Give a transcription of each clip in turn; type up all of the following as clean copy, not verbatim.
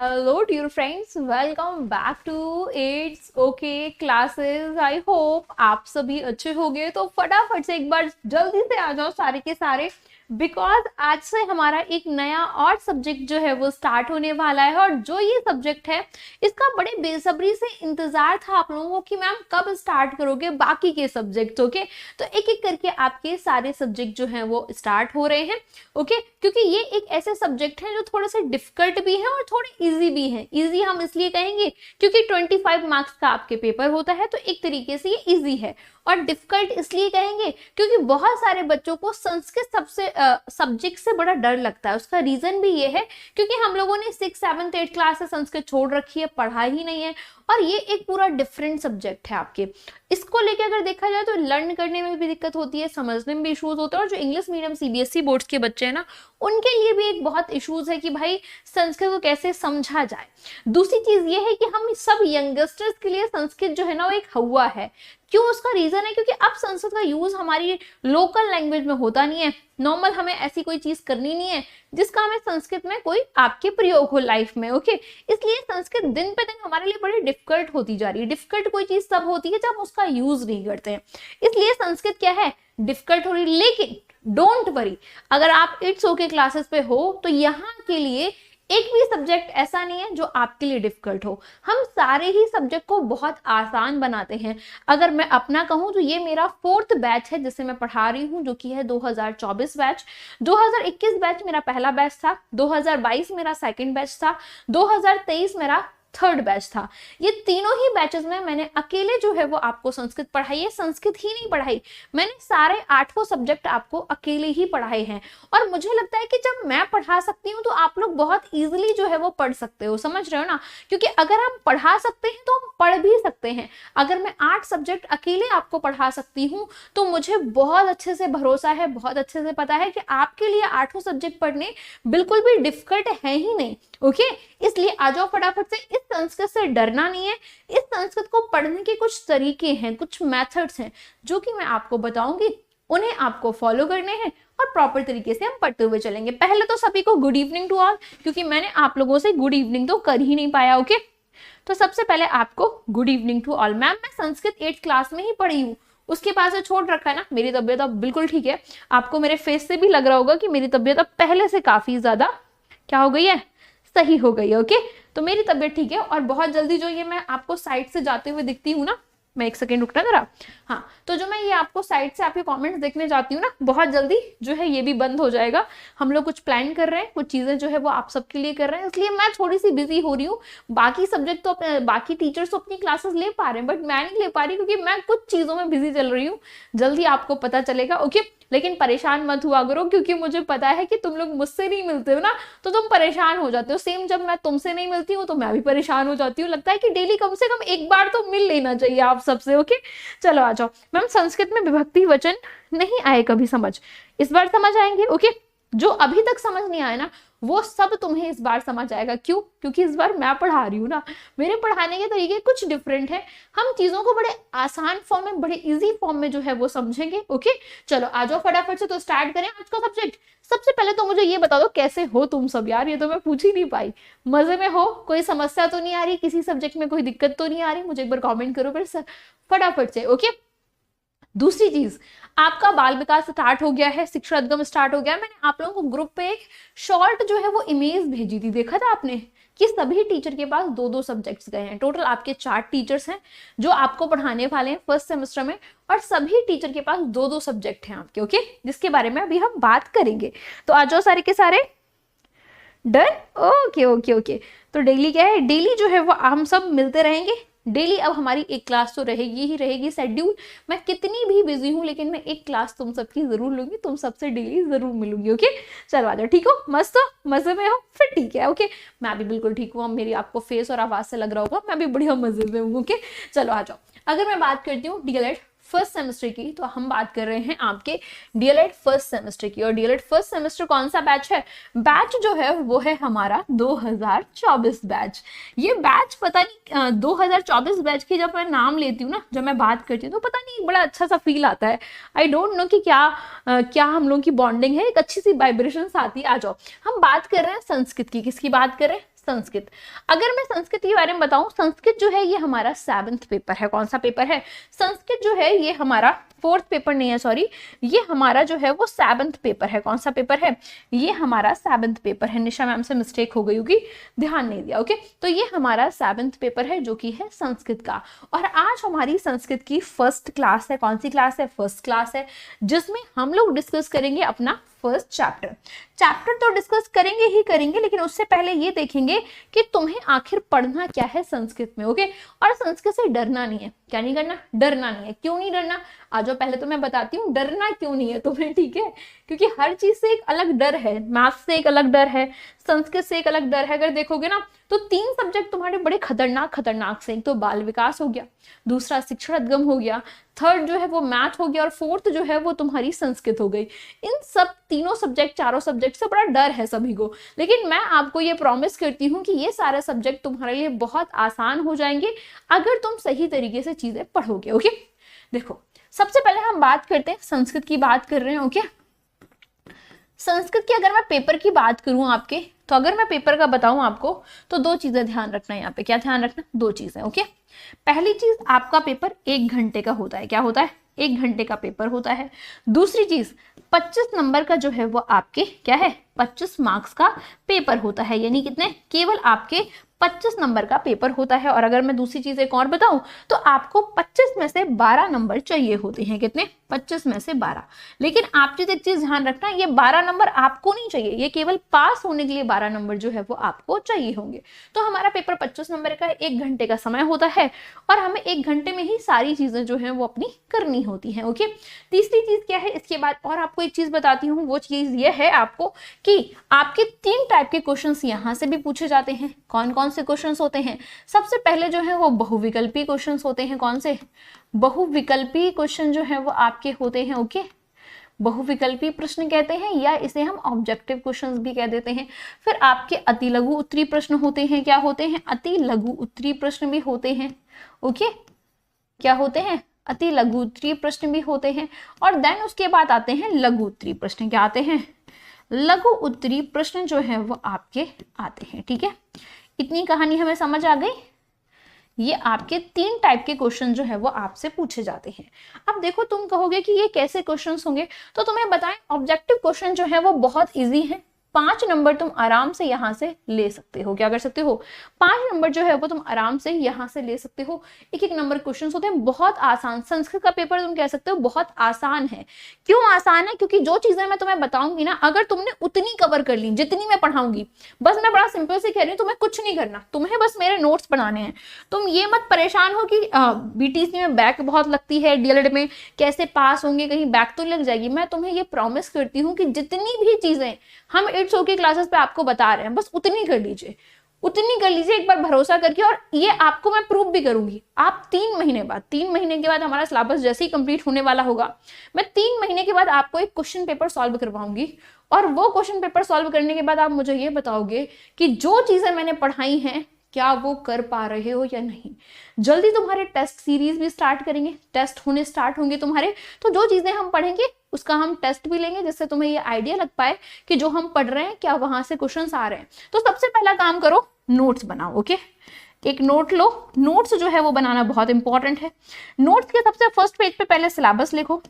Hello dear friends, welcome back to It's Okay classes. I hope आप सभी अच्छे होंगे। तो फटाफट से एक बार जल्दी से आ जाओ सारे के सारे, बिकॉज आज से हमारा एक नया और सब्जेक्ट जो है वो स्टार्ट होने वाला है। और जो ये सब्जेक्ट है इसका बड़े बेसब्री से इंतजार था आप लोगों को कि मैम कब स्टार्ट करोगे बाकी के सब्जेक्ट। ओके, तो एक एक करके आपके सारे सब्जेक्ट जो हैं वो स्टार्ट हो रहे हैं। ओके, क्योंकि ये एक ऐसे सब्जेक्ट हैं जो थोड़े से डिफिकल्ट भी हैं और थोड़े इजी भी हैं। इजी हम इसलिए कहेंगे क्योंकि 25 मार्क्स का आपके पेपर होता है, तो एक तरीके से ये इजी है। और डिफिकल्ट इसलिए कहेंगे क्योंकि बहुत सारे बच्चों को संस्कृत सबसे सब्जेक्ट से बड़ा डर लगता है। उसका रीजन भी ये है क्योंकि हम लोगों ने 6, 7, 8 क्लास से संस्कृत छोड़ रखी है, पढ़ा ही नहीं है। और ये एक पूरा डिफरेंट सब्जेक्ट है आपके। इसको लेके अगर देखा जाए तो लर्न करने में भी दिक्कत होती है, समझने में भी इश्यूज होते हैं। और जो इंग्लिश मीडियम सीबीएसई बोर्ड्स के बच्चे हैं ना, उनके लिए भी एक बहुत इश्यूज है कि भाई संस्कृत को कैसे समझा जाए। दूसरी चीज ये है कि हम सब यंगस्टर्स के लिए संस्कृत जो है ना वो एक हवा है। क्यों? उसका रीजन है क्योंकि अब संस्कृत का यूज हमारी लोकल लैंग्वेज में होता नहीं है। नॉर्मल हमें ऐसी कोई चीज करनी नहीं है जिसका हमें संस्कृत में कोई आपके प्रयोग हो लाइफ में। ओके, इसलिए संस्कृत दिन पे दिन हमारे लिए बड़ी डिफिकल्ट होती जा रही है। डिफिकल्ट कोई चीज तब होती है जब उसका यूज नहीं करते हैं, इसलिए संस्कृत क्या है, डिफिकल्ट हो रही। लेकिन डोंट वरी, अगर आप इट्स ओके क्लासेस पे हो तो यहाँ के लिए एक भी सब्जेक्ट ऐसा नहीं है जो आपके लिए डिफिकल्ट हो। हम सारे ही सब्जेक्ट को बहुत आसान बनाते हैं। अगर मैं अपना कहूं तो ये मेरा 4th बैच है जिसे मैं पढ़ा रही हूं, जो कि है 2024 बैच। 2021 बैच मेरा पहला बैच था, 2022 मेरा सेकंड बैच था, 2023 मेरा 3rd बैच था। ये तीनों ही बैचेस में मैंने अकेले जो है वो आपको संस्कृत पढ़ाई है। संस्कृत ही नहीं पढ़ाई, मैंने सारे 8 सब्जेक्ट आपको अकेले ही पढ़ाए हैं। और मुझे लगता है कि जब मैं पढ़ा सकती हूँ तो आप लोग बहुत इजीली जो है वो पढ़ सकते हो। समझ रहे हो ना? क्योंकि अगर हम पढ़ा सकते हैं तो हम पढ़ भी सकते हैं। अगर मैं 8 सब्जेक्ट अकेले आपको पढ़ा सकती हूँ तो मुझे बहुत अच्छे से भरोसा है, बहुत अच्छे से पता है कि आपके लिए 8 सब्जेक्ट पढ़ने बिल्कुल भी डिफिकल्ट है ही नहीं। ओके, इसलिए आ जाओ फटाफट से। इस संस्कृत से डरना नहीं है। इस संस्कृत को पढ़ने के कुछ तरीके हैं, कुछ मेथड्स हैं जो कि मैं आपको बताऊंगी। उन्हें आपको फॉलो करने हैं और प्रॉपर तरीके से हम पढ़ते हुए चलेंगे। पहले तो सभी को गुड इवनिंग टू ऑल, क्योंकि मैंने आप लोगों से गुड इवनिंग तो कर ही नहीं पाया। ओके, तो सबसे पहले आपको good evening to all. Ma'am मैं संस्कृत 8th क्लास में ही पढ़ी हूँ, उसके बाद से छोड़ रखा है ना। मेरी तबीयत अब बिल्कुल ठीक है। आपको मेरे फेस से भी लग रहा होगा कि मेरी तबीयत अब पहले से काफी ज्यादा क्या हो गई है, सही हो गई है। ओके, तो मेरी तबीयत ठीक है। और बहुत जल्दी जो ये मैं आपको साइड से जाते हुए दिखती हूँ ना, मैं एक सेकेंड रुकना जरा। हाँ, तो जो मैं ये आपको साइड से आपके कमेंट्स देखने जाती हूँ ना, बहुत जल्दी जो है ये भी बंद हो जाएगा। हम लोग कुछ प्लान कर रहे हैं, कुछ चीजें जो है वो आप सबके लिए कर रहे हैं, इसलिए मैं थोड़ी सी बिजी हो रही हूँ। बाकी सब्जेक्ट तो बाकी टीचर्स तो अपनी क्लासेस ले पा रहे हैं, बट मैं नहीं ले पा रही क्योंकि मैं कुछ चीजों में बिजी चल रही हूँ। जल्दी आपको पता चलेगा। ओके, लेकिन परेशान मत हुआ करो क्योंकि मुझे पता है कि तुम लोग मुझसे नहीं मिलते हो ना, तो तुम परेशान हो जाते हो। सेम जब मैं तुमसे नहीं मिलती हूँ तो मैं भी परेशान हो जाती हूँ। लगता है कि डेली कम से कम एक बार तो मिल लेना चाहिए आप सबसे। ओके, चलो आ जाओ। मैम संस्कृत में विभक्ति वचन नहीं आए कभी समझ, इस बार समझ आएंगे। ओके, जो अभी तक समझ नहीं आया ना वो सब तुम्हें इस बार समझ आएगा। क्यों? क्योंकि इस बार मैं पढ़ा रही हूँ ना, मेरे पढ़ाने के तरीके कुछ डिफरेंट है। हम चीजों को बड़े आसान फॉर्म में, बड़े इजी फॉर्म में जो है वो समझेंगे। ओके, चलो आ जाओ फटाफट से। तो स्टार्ट करें आज का सब्जेक्ट। सबसे पहले तो मुझे ये बता दो कैसे हो तुम सब यार, ये तो मैं पूछ ही नहीं पाई। मजे में हो? कोई समस्या तो नहीं आ रही? किसी सब्जेक्ट में कोई दिक्कत तो नहीं आ रही? मुझे एक बार कॉमेंट करो फिर फटाफट से। ओके, दूसरी चीज, आपका बाल विकास स्टार्ट हो गया है, शिक्षा उद्गम स्टार्ट हो गया है। मैंने आप लोगों को ग्रुप पे एक शॉर्ट जो है वो इमेज भेजी थी, देखा था आपने कि सभी टीचर के पास 2-2 सब्जेक्ट्स गए हैं। टोटल आपके 4 टीचर्स हैं जो आपको पढ़ाने वाले हैं फर्स्ट सेमेस्टर में, और सभी टीचर के पास 2-2 सब्जेक्ट हैं आपके। ओके, जिसके बारे में अभी हम बात करेंगे। तो आ जाओ सारे के सारे। डन? Okay okay okay. तो डेली क्या है, डेली जो है वो हम सब मिलते रहेंगे। डेली अब हमारी एक क्लास तो रहेगी ही रहेगी। शेड्यूल मैं कितनी भी बिजी हूँ लेकिन मैं एक क्लास तुम सबकी जरूर लूंगी, तुम सबसे डेली जरूर मिलूंगी। ओके, चलो आ जाओ। ठीक हो? मस्त हो? मजे में हो? फिर ठीक है। ओके, मैं भी बिल्कुल ठीक हूँ। मेरी आपको फेस और आवाज से लग रहा होगा मैं भी बढ़िया मजे में हूँ। ओके, चलो आ जाओ। अगर मैं बात करती हूँ डीएलएड फर्स्ट सेमेस्टर की, तो हम बात कर रहे हैं आपके डीएलएड फर्स्ट सेमेस्टर की। और डीएलएड फर्स्ट सेमेस्टर कौन सा बैच है? बैच जो है वो है हमारा 2024 बैच। ये बैच पता नहीं 2024 बैच की जब मैं नाम लेती हूँ ना, जब मैं बात करती हूँ तो पता नहीं बड़ा अच्छा सा फील आता है। आई डोंट नो कि क्या हम लोगों की बॉन्डिंग है, एक अच्छी सी वाइब्रेशन आती है। आ जाओ, हम बात कर रहे हैं संस्कृत की। किसकी बात कर रहे हैं? संस्कृत। अगर मैं संस्कृत के बारे में बताऊं, संस्कृत जो है ये हमारा 7th पेपर है। कौन सा पेपर है? संस्कृत जो है ये हमारा 4th पेपर नहीं है, सॉरी, ये हमारा जो है वो 7th पेपर है। कौन सा पेपर है? ये हमारा 7th पेपर है। निशा मैम से मिस्टेक हो गई होगी, ध्यान नहीं दिया। ओके, तो ये हमारा 7th पेपर है जो कि है संस्कृत का। और आज हमारी संस्कृत की फर्स्ट क्लास है। कौन सी क्लास है? फर्स्ट क्लास है, जिसमें हम लोग डिस्कस करेंगे अपना फर्स्ट चैप्टर तो डिस्कस करेंगे ही करेंगे, लेकिन उससे पहले ये देखेंगे कि तुम्हें आखिर पढ़ना क्या है संस्कृत में। ओके, और संस्कृत से डरना नहीं है। क्या नहीं करना? डरना नहीं है। क्यों नहीं डरना? आज पहले तो मैं बताती हूँ डरना क्यों नहीं है तुम्हें, ठीक है? क्योंकि हर चीज से एक अलग डर है। मैथ्स से एक अलग डर है, संस्कृत से एक अलग डर है। अगर देखोगे ना तो 3 सब्जेक्ट तुम्हारे बड़े खतरनाक से, एक तो बाल विकास हो गया, दूसरा शिक्षण उद्गम हो गया, थर्ड जो है वो मैथ हो गया, और फोर्थ जो है वो तुम्हारी संस्कृत हो गई। इन सब तीनों सब्जेक्ट, चारों सब्जेक्ट से बड़ा डर है सभी को, लेकिन मैं आपको ये प्रॉमिस करती हूँ कि ये सारे सब्जेक्ट तुम्हारे लिए बहुत आसान हो जाएंगे अगर तुम सही तरीके से चीजें पढ़ोगे। ओके, देखो सबसे पहले हम बात करते हैं, संस्कृत की बात कर रहे हैं। ओके, संस्कृत की अगर मैं पेपर की बात करूं आपके, तो अगर मैं पेपर का बताऊं आपको तो 2 चीजें ध्यान रखना है यहाँ पे। क्या ध्यान रखना? 2 चीजें। ओके, पहली चीज, आपका पेपर 1 घंटे का होता है। क्या होता है? 1 घंटे का पेपर होता है। दूसरी चीज, 25 नंबर का जो है वो आपके क्या है? 25 मार्क्स का पेपर होता है। यानी कितने? केवल आपके 25 नंबर का पेपर होता है। और अगर मैं दूसरी चीज एक और बताऊं तो आपको 25 में से 12 नंबर चाहिए होते हैं। कितने? 25 में से 12। लेकिन आप चीज एक चीज ध्यान रखना, ये 12 नंबर आपको नहीं चाहिए, ये केवल पास होने के लिए 12 नंबर जो है वो आपको चाहिए होंगे। तो हमारा पेपर 25 नंबर का 1 घंटे का समय होता है, और हमें 1 घंटे में ही सारी चीजें जो है वो अपनी करनी होती है। ओके, तीसरी चीज क्या है इसके बाद, और आपको एक चीज बताती हूँ, वो चीज ये है आपको कि आपके 3 टाइप के क्वेश्चंस यहाँ से भी पूछे जाते हैं। कौन कौन से क्वेश्चंस होते हैं? सबसे पहले जो है वो बहुविकल्पी क्वेश्चंस होते हैं। कौन से? बहुविकल्पी क्वेश्चन जो है वो आपके होते हैं। ओके, बहुविकल्पी प्रश्न कहते हैं, या इसे हम ऑब्जेक्टिव क्वेश्चंस भी कह देते हैं। फिर आपके अति लघु उत्तरीय प्रश्न होते हैं। क्या होते हैं? अति लघु उत्तरीय प्रश्न भी होते हैं। ओके, क्या होते हैं? अति लघु उत्तरीय प्रश्न भी होते हैं। और देन उसके बाद आते हैं लघु उत्तरीय प्रश्न। क्या आते हैं? लघु उत्तरीय प्रश्न जो है वो आपके आते हैं। ठीक है, इतनी कहानी हमें समझ आ गई। ये आपके 3 टाइप के क्वेश्चन जो है वो आपसे पूछे जाते हैं। अब देखो, तुम कहोगे कि ये कैसे क्वेश्चंस होंगे, तो तुम्हें बताएं, ऑब्जेक्टिव क्वेश्चन जो है वो बहुत इजी है। 5 नंबर तुम आराम से यहाँ से ले सकते हो। क्या कर सकते हो? 5 नंबर जो है वो तुम आराम से यहाँ से ले सकते हो। 1-1 नंबर क्वेश्चन होते हैं, बहुत आसान। संस्कृत का पेपर तुम कह सकते हो बहुत आसान है। क्यों आसान है? क्योंकि जो चीजें मैं तुम्हें बताऊंगी ना, अगर तुमने उतनी कवर कर ली जितनी मैं पढ़ाऊंगी, बस मैं बड़ा सिंपल से कह रही हूँ, तुम्हें कुछ नहीं करना, तुम्हें बस मेरे नोट्स बनाने हैं। तुम ये मत परेशान हो कि बीटीसी में बैक बहुत लगती है, डीएलएड में कैसे पास होंगे, कहीं बैक तो लग जाएगी। मैं तुम्हें ये प्रॉमिस करती हूँ कि जितनी भी चीजें हम 800 की क्लासेस पे आपको बता रहे हैं, बस उतनी कर लीजिए, उतनी कर लीजिए एक बार भरोसा करके। और ये आपको मैं प्रूव भी करूंगी। आप 3 महीने बाद, 3 महीने के बाद हमारा सिलेबस जैसे ही कंप्लीट होने वाला होगा, मैं 3 महीने के बाद आपको एक क्वेश्चन पेपर सॉल्व करवाऊंगी। और वो क्वेश्चन पेपर सॉल्व करने के बाद आप मुझे ये बताओगे कि जो चीजें मैंने पढ़ाई हैं क्या वो कर पा रहे हो या नहीं। जल्दी तुम्हारे टेस्ट सीरीज भी स्टार्ट करेंगे, टेस्ट होने स्टार्ट होंगे तुम्हारे, तो जो चीजें हम पढ़ेंगे उसका हम टेस्ट भी लेंगे, जिससे तुम्हें ये आइडिया लग पाए कि जो हम पढ़ रहे हैं क्या वहां से क्वेश्चंस आ रहे हैं। तो सबसे पहला काम करो, नोट्स बनाओ। ओके, एक नोट लो। नोट्स जो है वो बनाना बहुत इंपॉर्टेंट है। नोट्स के सबसे फर्स्ट पेज पे पहले सिलेबस लिखो।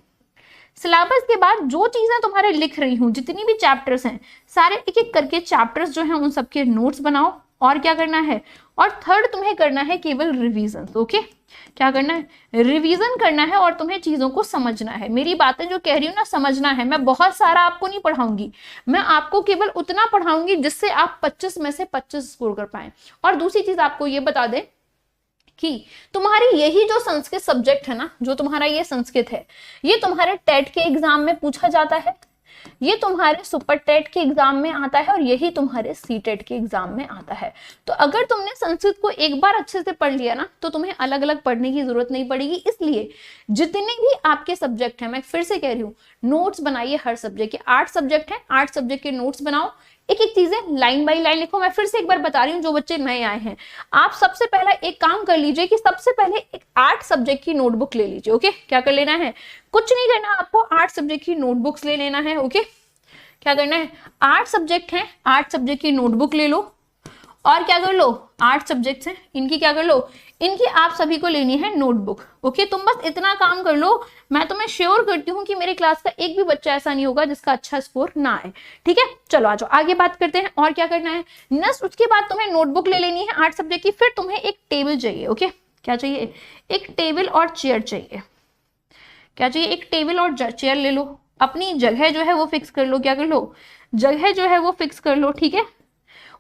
सिलेबस के बाद जो चीजें तुम्हारे लिख रही हूँ, जितनी भी चैप्टर्स हैं, सारे एक एक करके चैप्टर्स जो हैं उन सबके नोट्स बनाओ। और क्या करना है? और थर्ड, तुम्हें करना है केवल रिवीजन। ओके, क्या करना है? रिवीजन करना है, और तुम्हें चीजों को समझना है। मेरी बातें जो कह रही हूँ ना, समझना है। मैं बहुत सारा आपको नहीं पढ़ाऊंगी, मैं आपको केवल उतना पढ़ाऊंगी जिससे आप 25 में से 25 स्कोर कर पाए। और दूसरी चीज आपको ये बता दें कि तुम्हारी यही जो संस्कृत सब्जेक्ट है ना, जो तुम्हारा ये संस्कृत है, ये तुम्हारे टेट के एग्जाम में पूछा जाता है, ये तुम्हारे सुपर टेट के एग्जाम में आता है, और यही तुम्हारे सी टेट के एग्जाम में आता है। तो अगर तुमने संस्कृत को एक बार अच्छे से पढ़ लिया ना, तो तुम्हें अलग अलग पढ़ने की जरूरत नहीं पड़ेगी। इसलिए जितने भी आपके सब्जेक्ट हैं, मैं फिर से कह रही हूँ, नोट्स बनाइए हर सब्जेक्ट के। 8 सब्जेक्ट हैं, 8 सब्जेक्ट के नोट्स बनाओ। एक एक चीजें लाइन बाय लाइन लिखो। मैं फिर से एक बार बता रही हूँ, जो बच्चे नए आए हैं, आप सबसे पहला एक काम कर लीजिए कि सबसे पहले एक 8 सब्जेक्ट की नोटबुक ले लीजिए। ओके, क्या कर लेना है? कुछ नहीं करना, आपको 8 सब्जेक्ट की नोटबुक्स ले लेना है। ओके, क्या करना है? 8 सब्जेक्ट हैं, 8 सब्जेक्ट की नोटबुक ले लो। और क्या कर लो, 8 सब्जेक्ट्स हैं, इनकी क्या कर लो, इनकी आप सभी को लेनी है नोटबुक। ओके, तुम बस इतना काम कर लो, मैं तुम्हें श्योर करती हूँ कि मेरी क्लास का एक भी बच्चा ऐसा नहीं होगा जिसका अच्छा स्कोर ना आए। ठीक है, चलो आ जाओ आगे बात करते हैं। और क्या करना है, नेक्स्ट उसके बाद तुम्हें नोटबुक ले लेनी है 8 सब्जेक्ट की, फिर तुम्हें एक टेबल चाहिए। ओके, क्या चाहिए, एक टेबल और चेयर चाहिए। क्या चाहिए, एक टेबल और चेयर ले लो, अपनी जगह जो है वो फिक्स कर लो। क्या कर लो, जगह जो है वो फिक्स कर लो। ठीक है,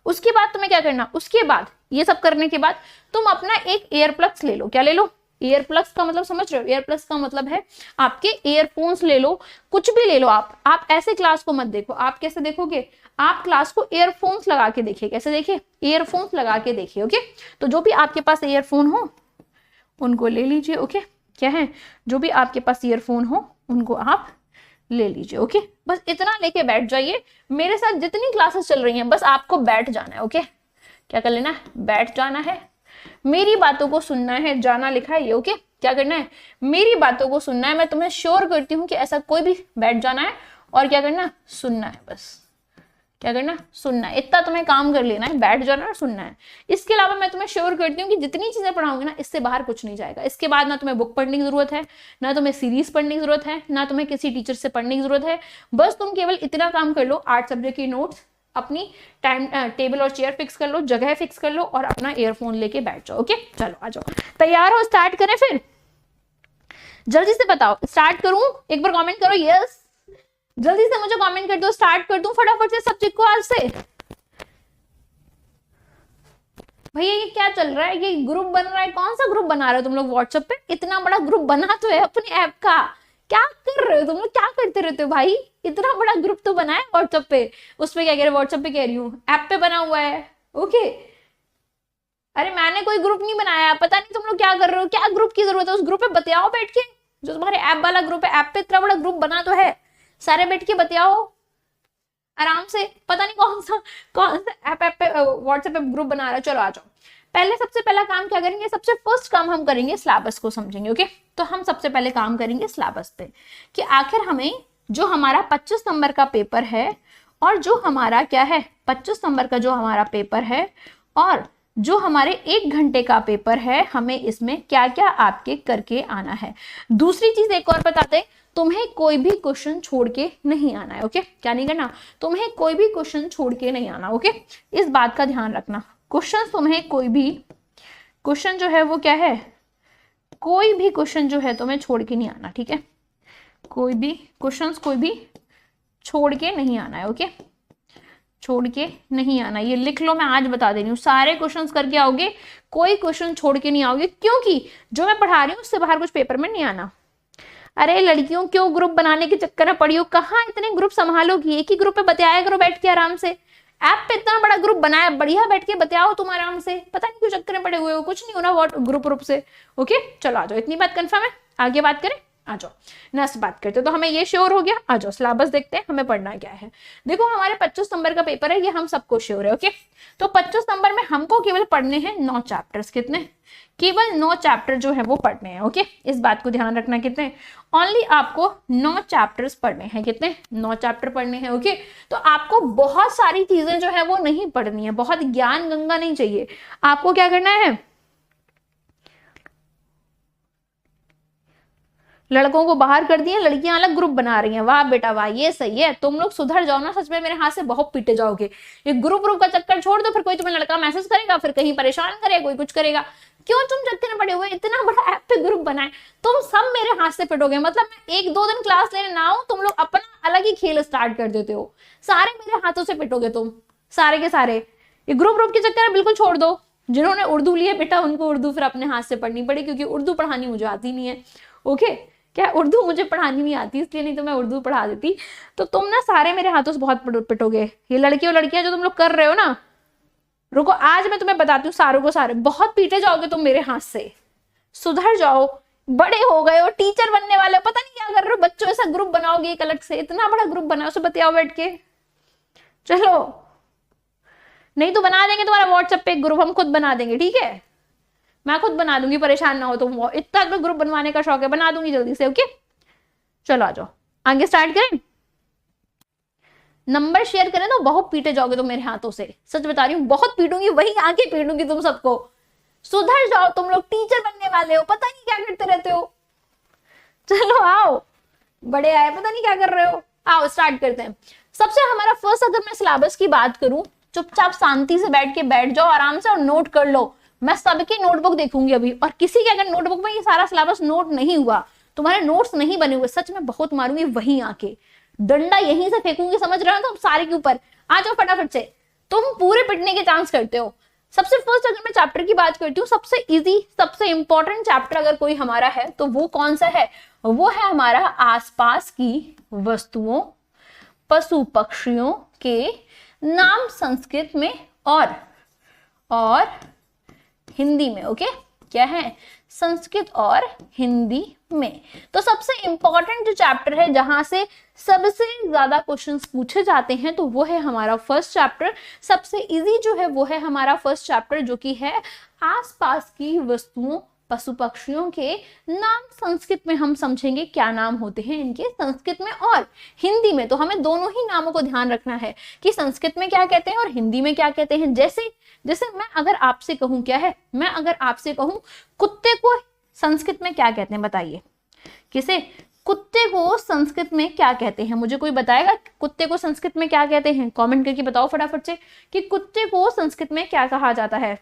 उसके बाद तुम्हें क्या करना, उसके बाद ये सब करने के बाद तुम अपना एक एयर प्लग्स ले लो। क्या ले लो, एयर प्लग्स का मतलब समझ रहे हो, एयर प्लग्स का मतलब है आपके ईयरफोन्स ले लो, कुछ भी ले लो। आप ऐसे क्लास को मत देखो, आप कैसे देखोगे, आप क्लास को ईयरफोन्स लगा के देखिए। कैसे देखिए, ईयरफोन्स लगा के देखिए। ओके, तो जो भी आपके पास ईयरफोन हो उनको ले लीजिए। ओके, क्या है, जो भी आपके पास ईयरफोन हो उनको आप ले लीजिए। ओके, बस इतना लेके बैठ जाइए, मेरे साथ जितनी क्लासेस चल रही हैं बस आपको बैठ जाना है। ओके, क्या कर लेना है, बैठ जाना है, मेरी बातों को सुनना है, जाना लिखा है ये। ओके, क्या करना है, मेरी बातों को सुनना है, मैं तुम्हें श्योर करती हूँ कि ऐसा कोई भी बैठ जाना है और क्या करना, सुनना है। बस क्या करना, सुनना है, इतना तुम्हें काम कर लेना है, बैठ जाना और सुनना है। इसके अलावा मैं तुम्हें श्योर करती हूँ कि जितनी चीजें पढ़ाऊंगी ना, इससे बाहर कुछ नहीं जाएगा। इसके बाद ना तुम्हें बुक पढ़ने की जरूरत है, ना तुम्हें सीरीज पढ़ने की जरूरत है, ना तुम्हें किसी टीचर से पढ़ने की जरूरत है। बस तुम केवल इतना काम कर लो, 8 सब्जेक्ट की नोट्स, अपनी टाइम टेबल और चेयर फिक्स कर लो, जगह फिक्स कर लो और अपना ईयरफोन लेके बैठ जाओ। ओके, चलो आ जाओ, तैयार हो, स्टार्ट करें फिर, जल्दी से बताओ, स्टार्ट करूं, एक बार कमेंट करो यस, जल्दी से मुझे कमेंट कर दो, स्टार्ट कर दूं फटाफट से सब्जेक्ट को आज से। भैया ये क्या चल रहा है, ये ग्रुप बन रहा है, कौन सा ग्रुप बना रहे हो तुम लोग व्हाट्सएप पे, इतना बड़ा ग्रुप बना तो है अपनी ऐप का, क्या कर रहे हो तुम लोग, क्या करते रहते हो भाई, इतना बड़ा ग्रुप तो बना है व्हाट्सएप पे, उस पे क्या कह रहे हो, व्हाट्सएप पे कह रही हूँ, ऐप पे बना हुआ है। ओके, अरे मैंने कोई ग्रुप नहीं बनाया, पता नहीं तुम लोग क्या कर रहे हो, क्या ग्रुप की जरूरत है, उस ग्रुप पे बताओ बैठ के, जो तुम्हारे ऐप वाला ग्रुप है, ऐप पे इतना बड़ा ग्रुप बना तो है, सारे बैठ के बताओ आराम से, पता नहीं कौन सा ऐप पे व्हाट्सएप पे ग्रुप बना रहा है। चलो आ जाओ, पहले सबसे पहला काम क्या करेंगे, सबसे फर्स्ट काम हम करेंगे सिलेबस को समझेंगे। ओके, तो हम सबसे पहले काम करेंगे सिलेबस पे, कि आखिर हमें जो हमारा 25 नंबर का पेपर है, और जो हमारा क्या है 25 नंबर का जो हमारा पेपर है, और जो हमारे 1 घंटे का पेपर है, हमें इसमें क्या क्या आपके करके आना है। दूसरी चीज एक और बताते हैं, तुम्हें कोई भी क्वेश्चन छोड़ के नहीं आना है। ओके, क्या नहीं करना, तुम्हें कोई भी क्वेश्चन छोड़ के नहीं आना। ओके, इस बात का ध्यान रखना, क्वेश्चन तुम्हें कोई भी क्वेश्चन जो है वो क्या है, कोई भी क्वेश्चन जो है तुम्हें छोड़ के नहीं आना। ठीक है, कोई भी क्वेश्चंस कोई भी छोड़ के नहीं आना है। ओके, छोड़ के नहीं आना, ये लिख लो, मैं आज बता दे रही हूँ, सारे क्वेश्चंस करके आओगे, कोई क्वेश्चन छोड़ के नहीं आओगे, क्योंकि जो मैं पढ़ा रही हूँ उससे बाहर कुछ पेपर में नहीं आना। अरे लड़कियों, क्यों ग्रुप बनाने के चक्कर में पड़ी हो, कहाँ इतने ग्रुप संभालोगी, एक ही ग्रुप पे बताया करो बैठ के आराम से, ऐप पे इतना बड़ा ग्रुप बनाया, बढ़िया बैठ के बताओ तुम आराम से, पता नहीं क्यों चक्कर में पड़े हुए हो, कुछ नहीं होना व्हाट ग्रुप से। ओके, चलो आ जाओ, इतनी बात कंफर्म है, आगे बात करें, आ जाओ नेक्स्ट बात करते हैं। तो हमें ये श्योर हो गया, आ जाओ सिलेबस देखते हैं हमें पढ़ना क्या है। देखो हमारे 25 नंबर का पेपर है, ये हम सबको श्योर है। ओके, तो 25 नंबर में हमको केवल पढ़ने हैं 9 चैप्टर्स, कितने, केवल 9 चैप्टर जो है वो पढ़ने हैं। ओके, इस बात को ध्यान रखना, कितने, ओनली आपको 9 चैप्टर्स पढ़ने हैं, कितने, 9 चैप्टर पढ़ने हैं। ओके, तो आपको बहुत सारी चीजें जो है वो नहीं पढ़नी है, बहुत ज्ञान गंगा नहीं चाहिए, आपको क्या करना है, लड़कों को बाहर कर दिए, लड़कियां अलग ग्रुप बना रही हैं, वाह बेटा वाह, ये सही है, तुम लोग सुधर जाओ ना, सच में मेरे हाथ से बहुत पीटे जाओगे, ये ग्रुप का चक्कर छोड़ दो, फिर कोई तुम्हें लड़का मैसेज करेगा, फिर कहीं परेशान करेगा, कोई कुछ करेगा, क्यों तुम चक्कर में पड़े हुए, इतना बड़ा ऐप पे ग्रुप बनाए, तुम सब मेरे हाथ से पिटोगे, मतलब मैं 1-2 दिन क्लास लेने ना आऊं, तुम लोग अपना अलग ही खेल स्टार्ट कर देते हो, सारे मेरे हाथों से पिटोगे तुम, सारे के सारे, ये ग्रुप के चक्कर में बिल्कुल छोड़ दो। जिन्होंने उर्दू लिए बेटा, उनको उर्दू फिर अपने हाथ से पढ़नी पड़ी, क्योंकि उर्दू पढ़ानी मुझे आती नहीं है। ओके, क्या उर्दू मुझे पढ़ानी नहीं आती, इसलिए नहीं तो मैं उर्दू पढ़ा देती, तो तुम ना सारे मेरे हाथों से बहुत पिटोगे, ये लड़के और लड़कियां जो तुम लोग कर रहे हो ना, रुको आज मैं तुम्हें बताती हूँ, सारों को सारे बहुत पीटे जाओगे तुम मेरे हाथ से, सुधर जाओ, बड़े हो गए हो, टीचर बनने वाले हो, पता नहीं क्या कर रहे हो, बच्चों ऐसा ग्रुप बनाओगे एक अलग से, इतना बड़ा ग्रुप बनाओ, उसे बताओ बैठ के, चलो नहीं तो बना देंगे तुम्हारा व्हाट्सएप पे एक ग्रुप, हम खुद बना देंगे, ठीक है, मैं खुद बना दूंगी, परेशान ना हो तुम, इतना तो ग्रुप बनवाने का शौक है, बना दूंगी जल्दी से। ओके, चलो आ जाओ आगे स्टार्ट करें। नंबर शेयर करें तो बहुत पीटे जाओगे तुम मेरे हाथों से, सच बता रही हूँ, बहुत पीटूंगी, वही आके पीटूंगी तुम सबको। सुधर जाओ, तुम लोग टीचर बनने वाले हो, पता नहीं क्या करते रहते हो। चलो आओ, बड़े आए, पता नहीं क्या कर रहे हो। आओ स्टार्ट करते हैं। सबसे हमारा फर्स्ट, अगर मैं सिलेबस की बात करूं, चुपचाप शांति से बैठ जाओ आराम से और नोट कर लो। मैं सबकी नोटबुक देखूंगी अभी, और किसी के अगर नोटबुक में ये सारा सिलेबस नोट नहीं हुआ, तुम्हारे नोट्स नहीं बने हुए, सच में बहुत मारूंगी वहीं आके, डंडा यहीं से फेंकूंगी, समझ रहे हो तुम सारे के ऊपर। आ जाओ फटाफट से, तुम पूरे पिटने के चांस करते हो। सबसे फर्स्ट अगर मैं चैप्टर की बात करती हूँ, सबसे इजी, सबसे इंपॉर्टेंट चैप्टर अगर कोई हमारा है तो वो कौन सा है? वो है हमारा आसपास की वस्तुओं, पशु पक्षियों के नाम संस्कृत में और हिंदी में। ओके, क्या है? संस्कृत और हिंदी में। तो सबसे इंपॉर्टेंट जो चैप्टर है, जहां से सबसे ज्यादा क्वेश्चंस पूछे जाते हैं, तो वो है हमारा फर्स्ट चैप्टर। सबसे इजी जो है वो है हमारा फर्स्ट चैप्टर, जो कि है आसपास की वस्तुओं, पशु पक्षियों के नाम। संस्कृत में हम समझेंगे क्या नाम होते हैं इनके संस्कृत में और हिंदी में। तो हमें दोनों ही नामों को ध्यान रखना है कि संस्कृत में क्या कहते हैं और हिंदी में क्या कहते हैं। जैसे मैं अगर आपसे कहूं, क्या है, मैं अगर आपसे कहूं कुत्ते को संस्कृत में क्या कहते हैं, बताइए। किसे? कुत्ते को संस्कृत में क्या कहते हैं? मुझे कोई बताएगा कुत्ते को संस्कृत में क्या कहते हैं? कमेंट करके बताओ फटाफट से कि कुत्ते को संस्कृत में क्या कहा जाता है।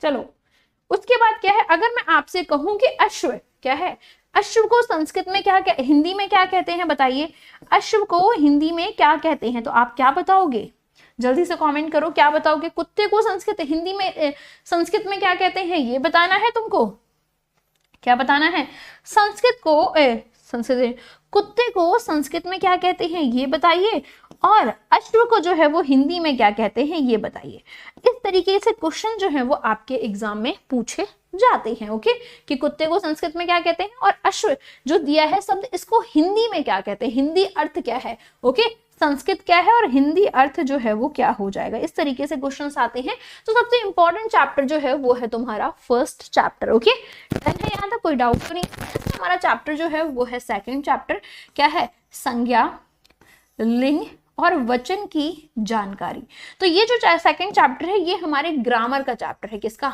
चलो, उसके बाद क्या है, अगर मैं आपसे कहूं कि अश्व, क्या है, अश्व को संस्कृत में क्या हिंदी में क्या कहते हैं, बताइए। अश्व को हिंदी में क्या कहते हैं? तो आप क्या बताओगे? जल्दी से कमेंट करो, क्या बताओगे? कुत्ते को हिंदी में संस्कृत में क्या कहते हैं, ये बताना है तुमको। क्या बताना है? कुत्ते को संस्कृत में क्या कहते हैं, ये बताइए। और अश्व को जो है वो हिंदी में क्या कहते हैं, ये बताइए। इस तरीके से क्वेश्चन जो है वो आपके एग्जाम में पूछे जाते हैं। ओके, कि कुत्ते को संस्कृत में क्या कहते हैं और अश्व जो दिया है शब्द, इसको हिंदी में क्या कहते हैं, हिंदी अर्थ क्या है। ओके, संस्कृत क्या है और हिंदी अर्थ जो है वो क्या हो जाएगा। इस तरीके से क्वेश्चंस आते हैं। तो सबसे इंपॉर्टेंट चैप्टर जो है वो है तुम्हारा फर्स्ट चैप्टर। ओके, डन है यहाँ तक, कोई डाउट तो नहीं। हमारा चैप्टर जो है वो है सेकंड चैप्टर, क्या है? संज्ञा, लिंग और वचन की जानकारी। तो ये जो सेकंड चैप्टर है ये हमारे ग्रामर का चैप्टर है। किसका?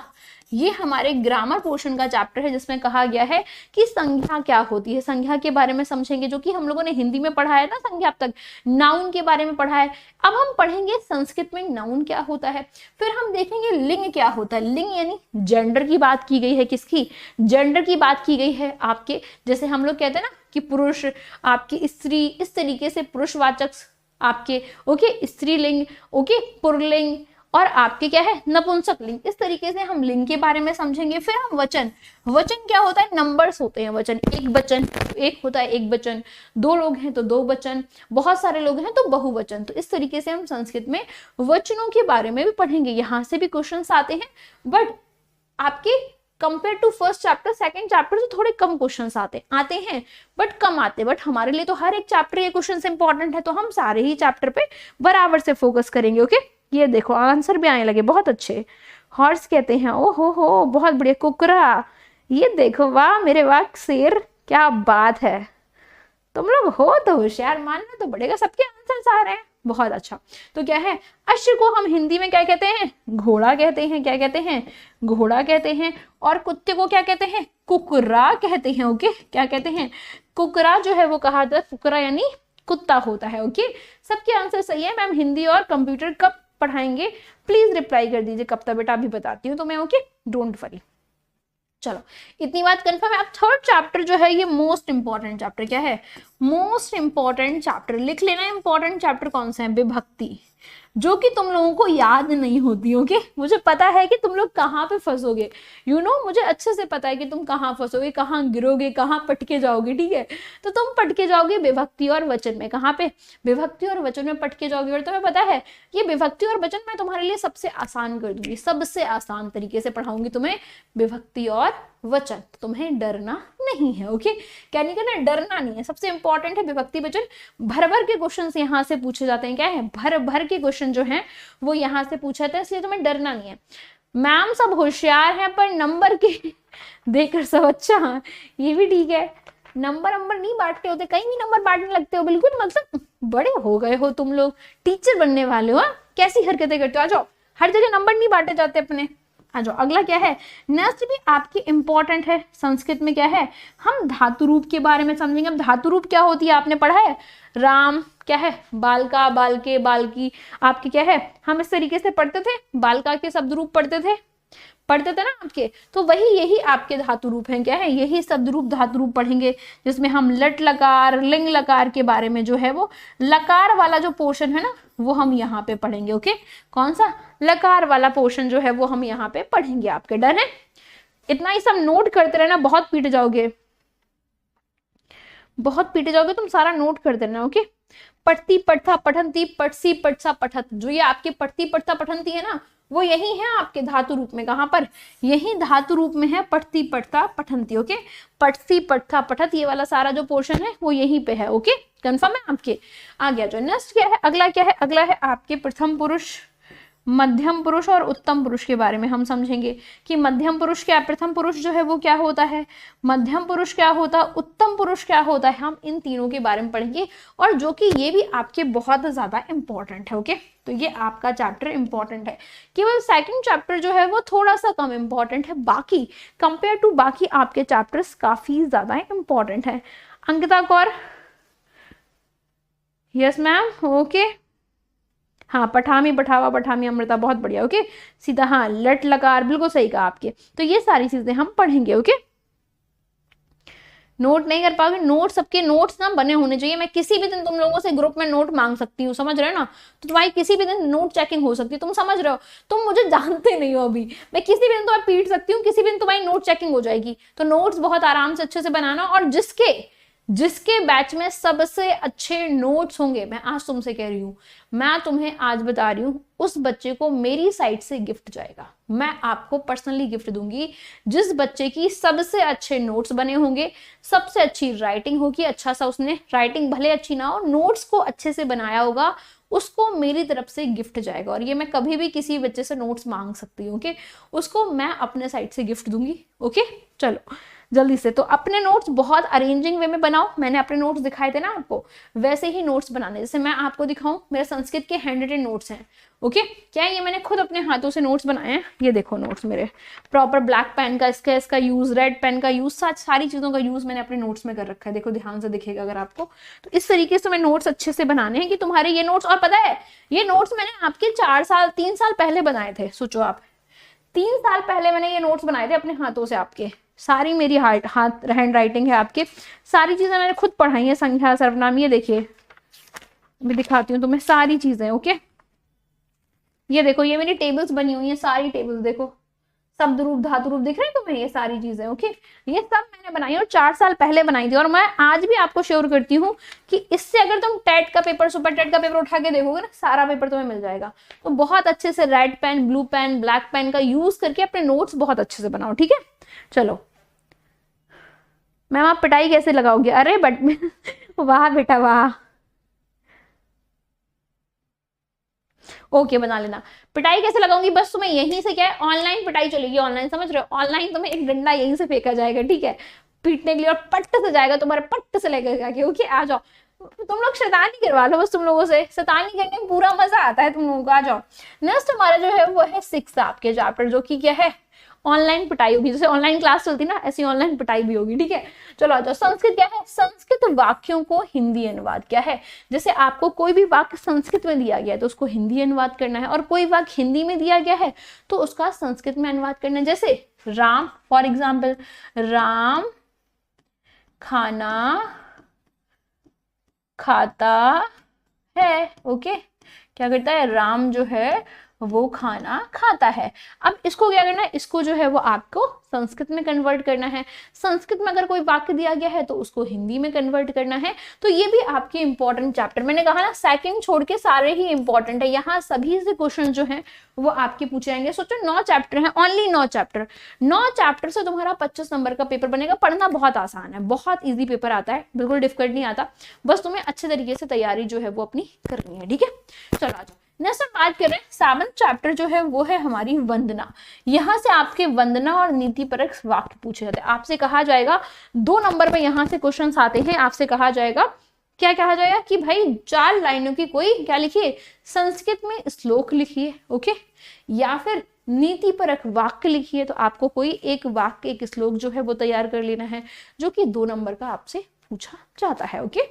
ये हमारे ग्रामर पोर्शन का चैप्टर है, जिसमें कहा गया है कि संज्ञा क्या होती है, संज्ञा के बारे में समझेंगे, जो कि हम लोगों ने हिंदी में पढ़ा है ना संज्ञा, अब तक नाउन के बारे में पढ़ा है। अब हम पढ़ेंगे संस्कृत में नाउन क्या होता है, फिर हम देखेंगे लिंग क्या होता है। लिंग यानी जेंडर की बात की गई है। किसकी? जेंडर की बात की गई है आपके, जैसे हम लोग कहते हैं ना कि पुरुष, आपकी स्त्री, इस तरीके से पुरुषवाचक आपके, ओके, स्त्रीलिंग, ओके, पुल्लिंग, और आपके क्या है, नपुंसक लिंग। इस तरीके से हम लिंग के बारे में समझेंगे। फिर हम वचन, वचन क्या होता है, नंबर्स होते हैं वचन। एक वचन, एक होता है एक वचन, दो लोग हैं तो दो वचन, बहुत सारे लोग हैं तो बहुवचन। तो इस तरीके से हम संस्कृत में वचनों के बारे में भी पढ़ेंगे। यहाँ से भी क्वेश्चंस आते हैं, बट आपके compare to first chapter, second chapter से थोड़े कम क्वेश्चंस आते हैं, बट कम आते। बट हमारे लिए तो हर एक चैप्टर के क्वेश्चंस इंपॉर्टेंट है, तो हम सारे ही चैप्टर पे बराबर से फोकस करेंगे। ओके, ये देखो आंसर भी आने लगे, बहुत अच्छे। हॉर्स कहते हैं, ओ हो, बहुत बढ़िया। कुकरा, ये देखो, वाह मेरे वाह शेर, क्या बात है। तुम लोग हो तो होशियार, मानना तो पड़ेगा, सबके आंसर्स आ रहे हैं, बहुत अच्छा। तो क्या है, अश्व को हम हिंदी में क्या कहते हैं, घोड़ा कहते हैं। क्या कहते हैं, घोड़ा कहते हैं। और कुत्ते को क्या कहते हैं, कुकरा कहते हैं। ओके, क्या कहते हैं, कुकरा जो है वो कहा जाता है, कुकरा यानी कुत्ता होता है। ओके, सबके आंसर सही है। मैम हिंदी और कंप्यूटर कब पढ़ाएंगे, प्लीज रिप्लाई कर दीजिए कब तक, बेटा अभी बताती हूँ तुम्हें। Okay, don't worry. चलो, इतनी बात कंफर्म है। अब थर्ड चैप्टर जो है ये मोस्ट इंपॉर्टेंट चैप्टर, क्या है, मोस्ट इंपॉर्टेंट चैप्टर, लिख लेना। इंपॉर्टेंट चैप्टर कौन सा है, विभक्ति, जो कि तुम लोगों को याद नहीं होती। ओके, मुझे पता है कि तुम लोग कहाँ पे फंसोगे, मुझे अच्छे से पता है कि तुम कहाँ फंसोगे, कहाँ गिरोगे, कहाँ पटके जाओगे। ठीक है, तो तुम पटके जाओगे विभक्ति और वचन में। कहाँ पे, विभक्ति और वचन में पटके जाओगे। और तुम्हें पता है ये विभक्ति और वचन मैं तुम्हारे लिए सबसे आसान कर दूंगी, सबसे आसान तरीके से पढ़ाऊंगी तुम्हें विभक्ति और वचन। तुम्हें डरना नहीं है। ओके, क्या नहीं करना, डरना नहीं है। सबसे इंपॉर्टेंट है विभक्ति वचन। भर भर के क्वेश्चन यहाँ से पूछे जाते हैं। क्या है, भर भर के क्वेश्चन जो हैं वो यहाँ से पूछे जाते हैं, इसलिए तुम्हें डरना नहीं है। मैम सब होशियार हैं पर नंबर के देकर सब, अच्छा ये भी ठीक है। नंबर नहीं बांटते होते, कहीं भी नंबर बांटने लगते हो बिल्कुल, मतलब बड़े हो गए हो तुम लोग, टीचर बनने वाले हो। कैसी हरकतें करते हो, आ जाओ, हर जगह नंबर नहीं बांटे जाते अपने। आ जाओ, अगला क्या है, नेक्स्ट भी आपकी इंपॉर्टेंट है, संस्कृत में क्या है, हम धातु रूप के बारे में समझेंगे। अब धातु रूप क्या होती है आपने पढ़ा है, राम क्या है, बालका, बालके, बालकी, आपके क्या है, हम इस तरीके से पढ़ते थे, बालका के शब्द रूप पढ़ते थे ना आपके, तो वही यही आपके धातु रूप हैं, क्या है, यही शब्द रूप धातु रूप पढ़ेंगे, जिसमें हम लट लकार, लिंग लकार के बारे में जो है वो लकार वाला जो पोर्शन है ना वो हम यहाँ पे पढ़ेंगे। ओके, कौन सा, लकार वाला पोर्शन जो है वो हम यहाँ पे पढ़ेंगे आपके, डन है। इतना ही सब नोट करते रहना, बहुत पीट जाओगे तुम, सारा नोट करते रहना। ओके, पठती पठता पठंती, पठसी पठसा पठत, जो ये आपके पठती पठता पठंती है ना वो यही है आपके धातु रूप में, कहां पर, यही धातु रूप में है, पठती पठता पठंती। ओके, पठती पठता पठत, ये वाला सारा जो पोर्शन है वो यहीं पे है। ओके, कंफर्म है आपके। आ गया जो नेक्स्ट क्या है, अगला क्या है, अगला है आपके प्रथम पुरुष, मध्यम पुरुष और उत्तम पुरुष के बारे में हम समझेंगे कि मध्यम पुरुष क्या, प्रथम पुरुष जो है वो क्या होता है, मध्यम पुरुष क्या होता है, उत्तम पुरुष क्या होता है, हम इन तीनों के बारे में पढ़ेंगे, और जो कि ये भी आपके बहुत ज्यादा इंपॉर्टेंट है। ओके, तो ये आपका चैप्टर इंपॉर्टेंट है, केवल सेकंड चैप्टर जो है वो थोड़ा सा कम इंपॉर्टेंट है, बाकी कंपेयर टू बाकी आपके चैप्टर्स काफी ज्यादा इंपॉर्टेंट है। Ankita Kaur, yes ma'am, okay, हाँ, पठामी, पठावा, पठामी, अमृता, बहुत बढ़िया। ओके, सीधा, हाँ, लट लकार, बिल्कुल सही कहा आपके। तो ये सारी चीजें हम पढ़ेंगे। ओके, नोट नहीं कर पाओगे, नोट, सबके नोट्स ना बने होने चाहिए। मैं किसी भी दिन तुम लोगों से ग्रुप में नोट मांग सकती हूँ, समझ रहे हो ना, तो तुम्हारी किसी भी दिन नोट चेकिंग हो सकती है, तुम समझ रहे हो, तुम मुझे जानते नहीं हो अभी, मैं किसी भी दिन तुम्हें पीट सकती हूँ, किसी भी दिन तुम्हारी नोट चेकिंग हो जाएगी। तो नोट्स बहुत आराम से अच्छे से बनाना, और जिसके बैच में सबसे अच्छे नोट्स होंगे, मैं आज तुमसे कह रही हूं, मैं तुम्हें आज बता रही हूं, उस बच्चे को मेरी साइड से गिफ्ट जाएगा, मैं आपको पर्सनली गिफ्ट दूंगी। जिस बच्चे की सबसे अच्छे नोट्स बने होंगे, सबसे अच्छी राइटिंग होगी, अच्छा सा उसने राइटिंग भले अच्छी ना हो, नोट्स को अच्छे से बनाया होगा, उसको मेरी तरफ से गिफ्ट जाएगा। और ये मैं कभी भी किसी बच्चे से नोट्स मांग सकती हूँ। ओके, उसको मैं अपने साइड से गिफ्ट दूंगी। ओके, चलो जल्दी से, तो अपने नोट्स बहुत अरेंजिंग वे में बनाओ। मैंने अपने नोट्स दिखाए थे ना आपको, वैसे ही नोट्स बनाने, जैसे मैं आपको दिखाऊं, मेरे संस्कृत के हैंड रिटन नोट्स हैं। ओके, क्या है, ये मैंने खुद अपने हाथों से नोट्स बनाए हैं। ये देखो नोट्स मेरे, प्रॉपर ब्लैक पेन का इसका यूज, रेड पेन का यूज, सारी चीजों का यूज मैंने अपने नोट्स में कर रखा है। देखो ध्यान से दिखेगा अगर आपको, तो इस तरीके से मैं नोट्स अच्छे से बनाने हैं कि तुम्हारे ये नोट्स, और पता है ये नोट्स मैंने आपके 3 साल पहले बनाए थे। सोचो आप, 3 साल पहले मैंने ये नोट्स बनाए थे अपने हाथों से आपके, सारी मेरी हाथ हैंड राइटिंग है आपके, सारी चीजें मैंने खुद पढ़ाई है, संख्या, सर्वनाम, ये देखिए मैं दिखाती हूँ तुम्हें सारी चीजें। ओके, ये देखो, ये मेरी टेबल्स बनी हुई है, सारी टेबल्स देखो, शब्द रूप, धातु रूप, दिख रहे हैं तुम्हें, ये सारी चीजें। ओके, ये सब मैंने बनाई और 4 साल पहले बनाई थी, और मैं आज भी आपको श्योर करती हूँ कि इससे अगर तुम टेट का पेपर, सुपर टेट का पेपर उठा के देखोगे ना, सारा पेपर तुम्हें मिल जाएगा। तो बहुत अच्छे से red pen, blue pen, black pen का यूज करके अपने नोट्स बहुत अच्छे से बनाओ। ठीक है, चलो मैम, आप पिटाई कैसे लगाओगे, अरे बट वाह बेटा वाह, ओके, बना लेना। पिटाई कैसे लगाऊंगी, बस तुम्हें यहीं से, क्या है, ऑनलाइन पिटाई चलेगी, ऑनलाइन, समझ रहे हो, ऑनलाइन तुम्हें एक डंडा यहीं से फेंका जाएगा, ठीक है, पीटने के लिए, और पट्ट से जाएगा, तुम्हारे पट्ट से लेकर जाके। ओके, आ जाओ, तुम लोग शैतानी करवा लो बस, तुम लोगों से शैतानी करने में पूरा मजा आता है तुम लोगों को। आ जाओ, नेक्स्ट हमारा जो है वो है 6 आपके चैप्टर, जो कि क्या है, ऑनलाइन पिटाई होगी, जैसे ऑनलाइन क्लास चलती ना, ऐसी ऑनलाइन पिटाई भी होगी। ठीक है, चलो आ जाओ। संस्कृत क्या है, संस्कृत वाक्यों को हिंदी अनुवाद क्या है, जैसे आपको कोई भी वाक्य संस्कृत में दिया गया है तो उसको हिंदी अनुवाद करना है, और कोई वाक्य हिंदी में दिया गया है तो उसका संस्कृत में अनुवाद करना है। जैसे राम, फॉर एग्जाम्पल, राम खाना खाता है। ओके, क्या करता है, राम जो है वो खाना खाता है। अब इसको क्या करना है, इसको जो है वो आपको संस्कृत में कन्वर्ट करना है। संस्कृत में अगर कोई वाक्य दिया गया है तो उसको हिंदी में कन्वर्ट करना है। तो ये भी आपके इंपॉर्टेंट चैप्टर, मैंने कहा ना सेकंड छोड़ के सारे ही इंपॉर्टेंट है, यहाँ सभी से क्वेश्चन जो है वो आपके पूछे जाएंगे। सोचो 9 चैप्टर है, ओनली 9 चैप्टर, 9 चैप्टर से तुम्हारा 25 नंबर का पेपर बनेगा। पढ़ना बहुत आसान है, बहुत ईजी पेपर आता है, बिल्कुल डिफिकल्ट नहीं आता, बस तुम्हें अच्छे तरीके से तैयारी जो है वो अपनी करनी है। ठीक है, चलो आ जाओ। नेक्स्ट हम बात करें 7th चैप्टर जो है वो है हमारी वंदना। यहाँ से आपके वंदना और नीति परक वाक्य पूछे जाते हैं। आपसे कहा जाएगा 2 नंबर पे यहाँ से क्वेश्चंस आते हैं। आपसे कहा जाएगा, क्या कहा जाएगा कि भाई 4 लाइनों की कोई क्या लिखिए, संस्कृत में श्लोक लिखिए, ओके, या फिर नीति परक वाक्य लिखिए। तो आपको कोई एक वाक्य, एक श्लोक जो है वो तैयार कर लेना है, जो कि 2 नंबर का आपसे पूछा जाता है, ओके।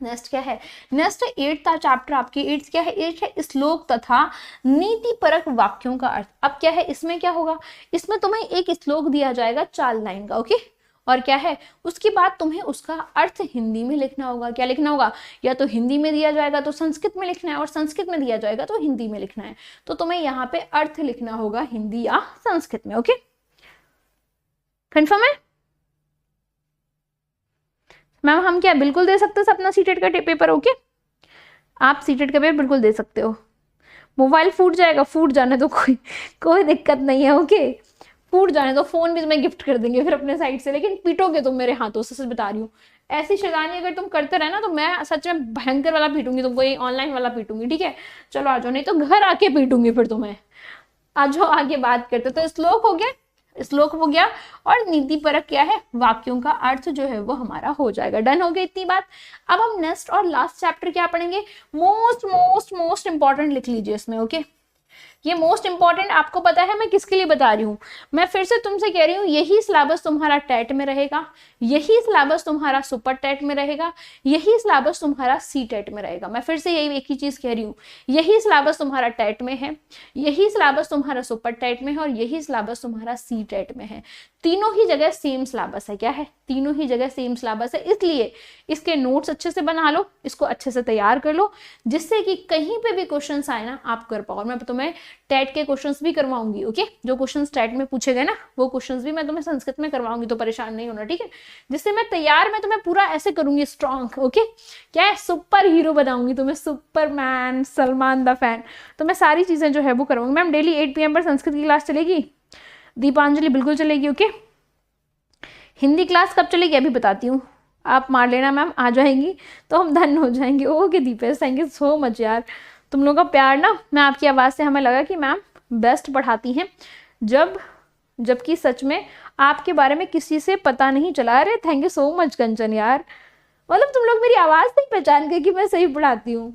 नेक्स्ट क्या है, नेक्स्ट 8th चैप्टर आपकी 8th क्या है, 8 है श्लोक तथा नीति परक वाक्यों का अर्थ। अब क्या है, इसमें क्या होगा, इसमें तुम्हें एक श्लोक दिया जाएगा 4 लाइन का, ओके, और क्या है, उसके बाद तुम्हें उसका अर्थ हिंदी में लिखना होगा। क्या लिखना होगा, या तो हिंदी में दिया जाएगा तो संस्कृत में लिखना है, और संस्कृत में दिया जाएगा तो हिंदी में लिखना है। तो तुम्हें यहाँ पे अर्थ लिखना होगा हिंदी या संस्कृत में, ओके, कंफर्म है मैम? हम क्या बिल्कुल दे सकते हैं अपना सीटेट का पेपर, ओके, आप सीटेट का पेपर बिल्कुल दे सकते हो। मोबाइल फूट जाएगा, फूट जाने तो कोई दिक्कत नहीं है, ओके, फूट जाने तो फोन भी तुम्हें गिफ्ट कर देंगे फिर अपने साइड से, लेकिन पीटोगे तुम मेरे हाथों से, सच बता रही हूँ। ऐसी शैतानी अगर तुम करते रहे ना तो मैं सच में भयंकर वाला पीटूंगी तुमको, ये ऑनलाइन वाला पीटूंगी, ठीक है। चलो आ जाओ, नहीं तो घर आके पीटूंगी फिर तुम्हें। आ जाओ आगे बात करते। तो श्लोक हो गया, श्लोक हो गया, और नीति परक क्या है, वाक्यों का अर्थ जो है वो हमारा हो जाएगा। डन हो गया इतनी बात। अब हम नेक्स्ट और लास्ट चैप्टर क्या पढ़ेंगे, मोस्ट मोस्ट मोस्ट इंपॉर्टेंट लिख लीजिए इसमें, ओके। ये मोस्ट इंपॉर्टेंट आपको पता है मैं किसके लिए बता रही हूँ, मैं फिर से तुमसे कह रही हूँ, यही सिलेबस तुम्हारा टेट में रहेगा, यही सिलेबस तुम्हारा सुपर टेट में रहेगा, यही सिलेबस तुम्हारा सी टेट में रहेगा। मैं फिर से यही एक ही चीज कह रही हूँ, यही सिलेबस तुम्हारा टेट में है, यही सिलेबस तुम्हारा सुपर टेट में है, और यही सिलेबस तुम्हारा सी टेट में है। तीनों ही जगह सेम सिलेबस है। क्या है, तीनों ही जगह सेम सिलेबस है। इसलिए इसके नोट्स अच्छे से बना लो, इसको अच्छे से तैयार कर लो, जिससे कि कहीं पे भी क्वेश्चंस आए ना आप कर पाओ। और मैं तुम्हें टेट के क्वेश्चंस भी करवाऊंगी, ओके, जो क्वेश्चंस टेट में पूछे गए ना वो क्वेश्चंस भी मैं तुम्हें संस्कृत में करवाऊंगी, तो परेशान नहीं होना, ठीक है। जिससे मैं तैयार, मैं तुम्हें पूरा ऐसे करूंगी स्ट्रॉन्ग, ओके, क्या है, सुपर हीरो बनाऊंगी तुम्हें, सुपरमैन, सलमान द फैन। तो मैं सारी चीजें जो है वो करवाऊंगी। मैम डेली 8 PM पर संस्कृत की क्लास चलेगी, दीपांजलि बिल्कुल चलेगी, ओके। हिंदी क्लास कब चलेगी अभी बताती हूँ, आप मार लेना मैम, आ जाएंगी तो हम धन्य हो जाएंगे। Okay Deepesh, thank you so much यार, तुम लोगों का प्यार ना, मैं आपकी आवाज़ से हमें लगा कि मैम बेस्ट पढ़ाती हैं, जबकि सच में आपके बारे में किसी से पता नहीं चला। अरे थैंक यू सो मच कंचन यार, मतलब तुम लोग मेरी आवाज़ नहीं पहचान गए कि मैं सही पढ़ाती हूँ।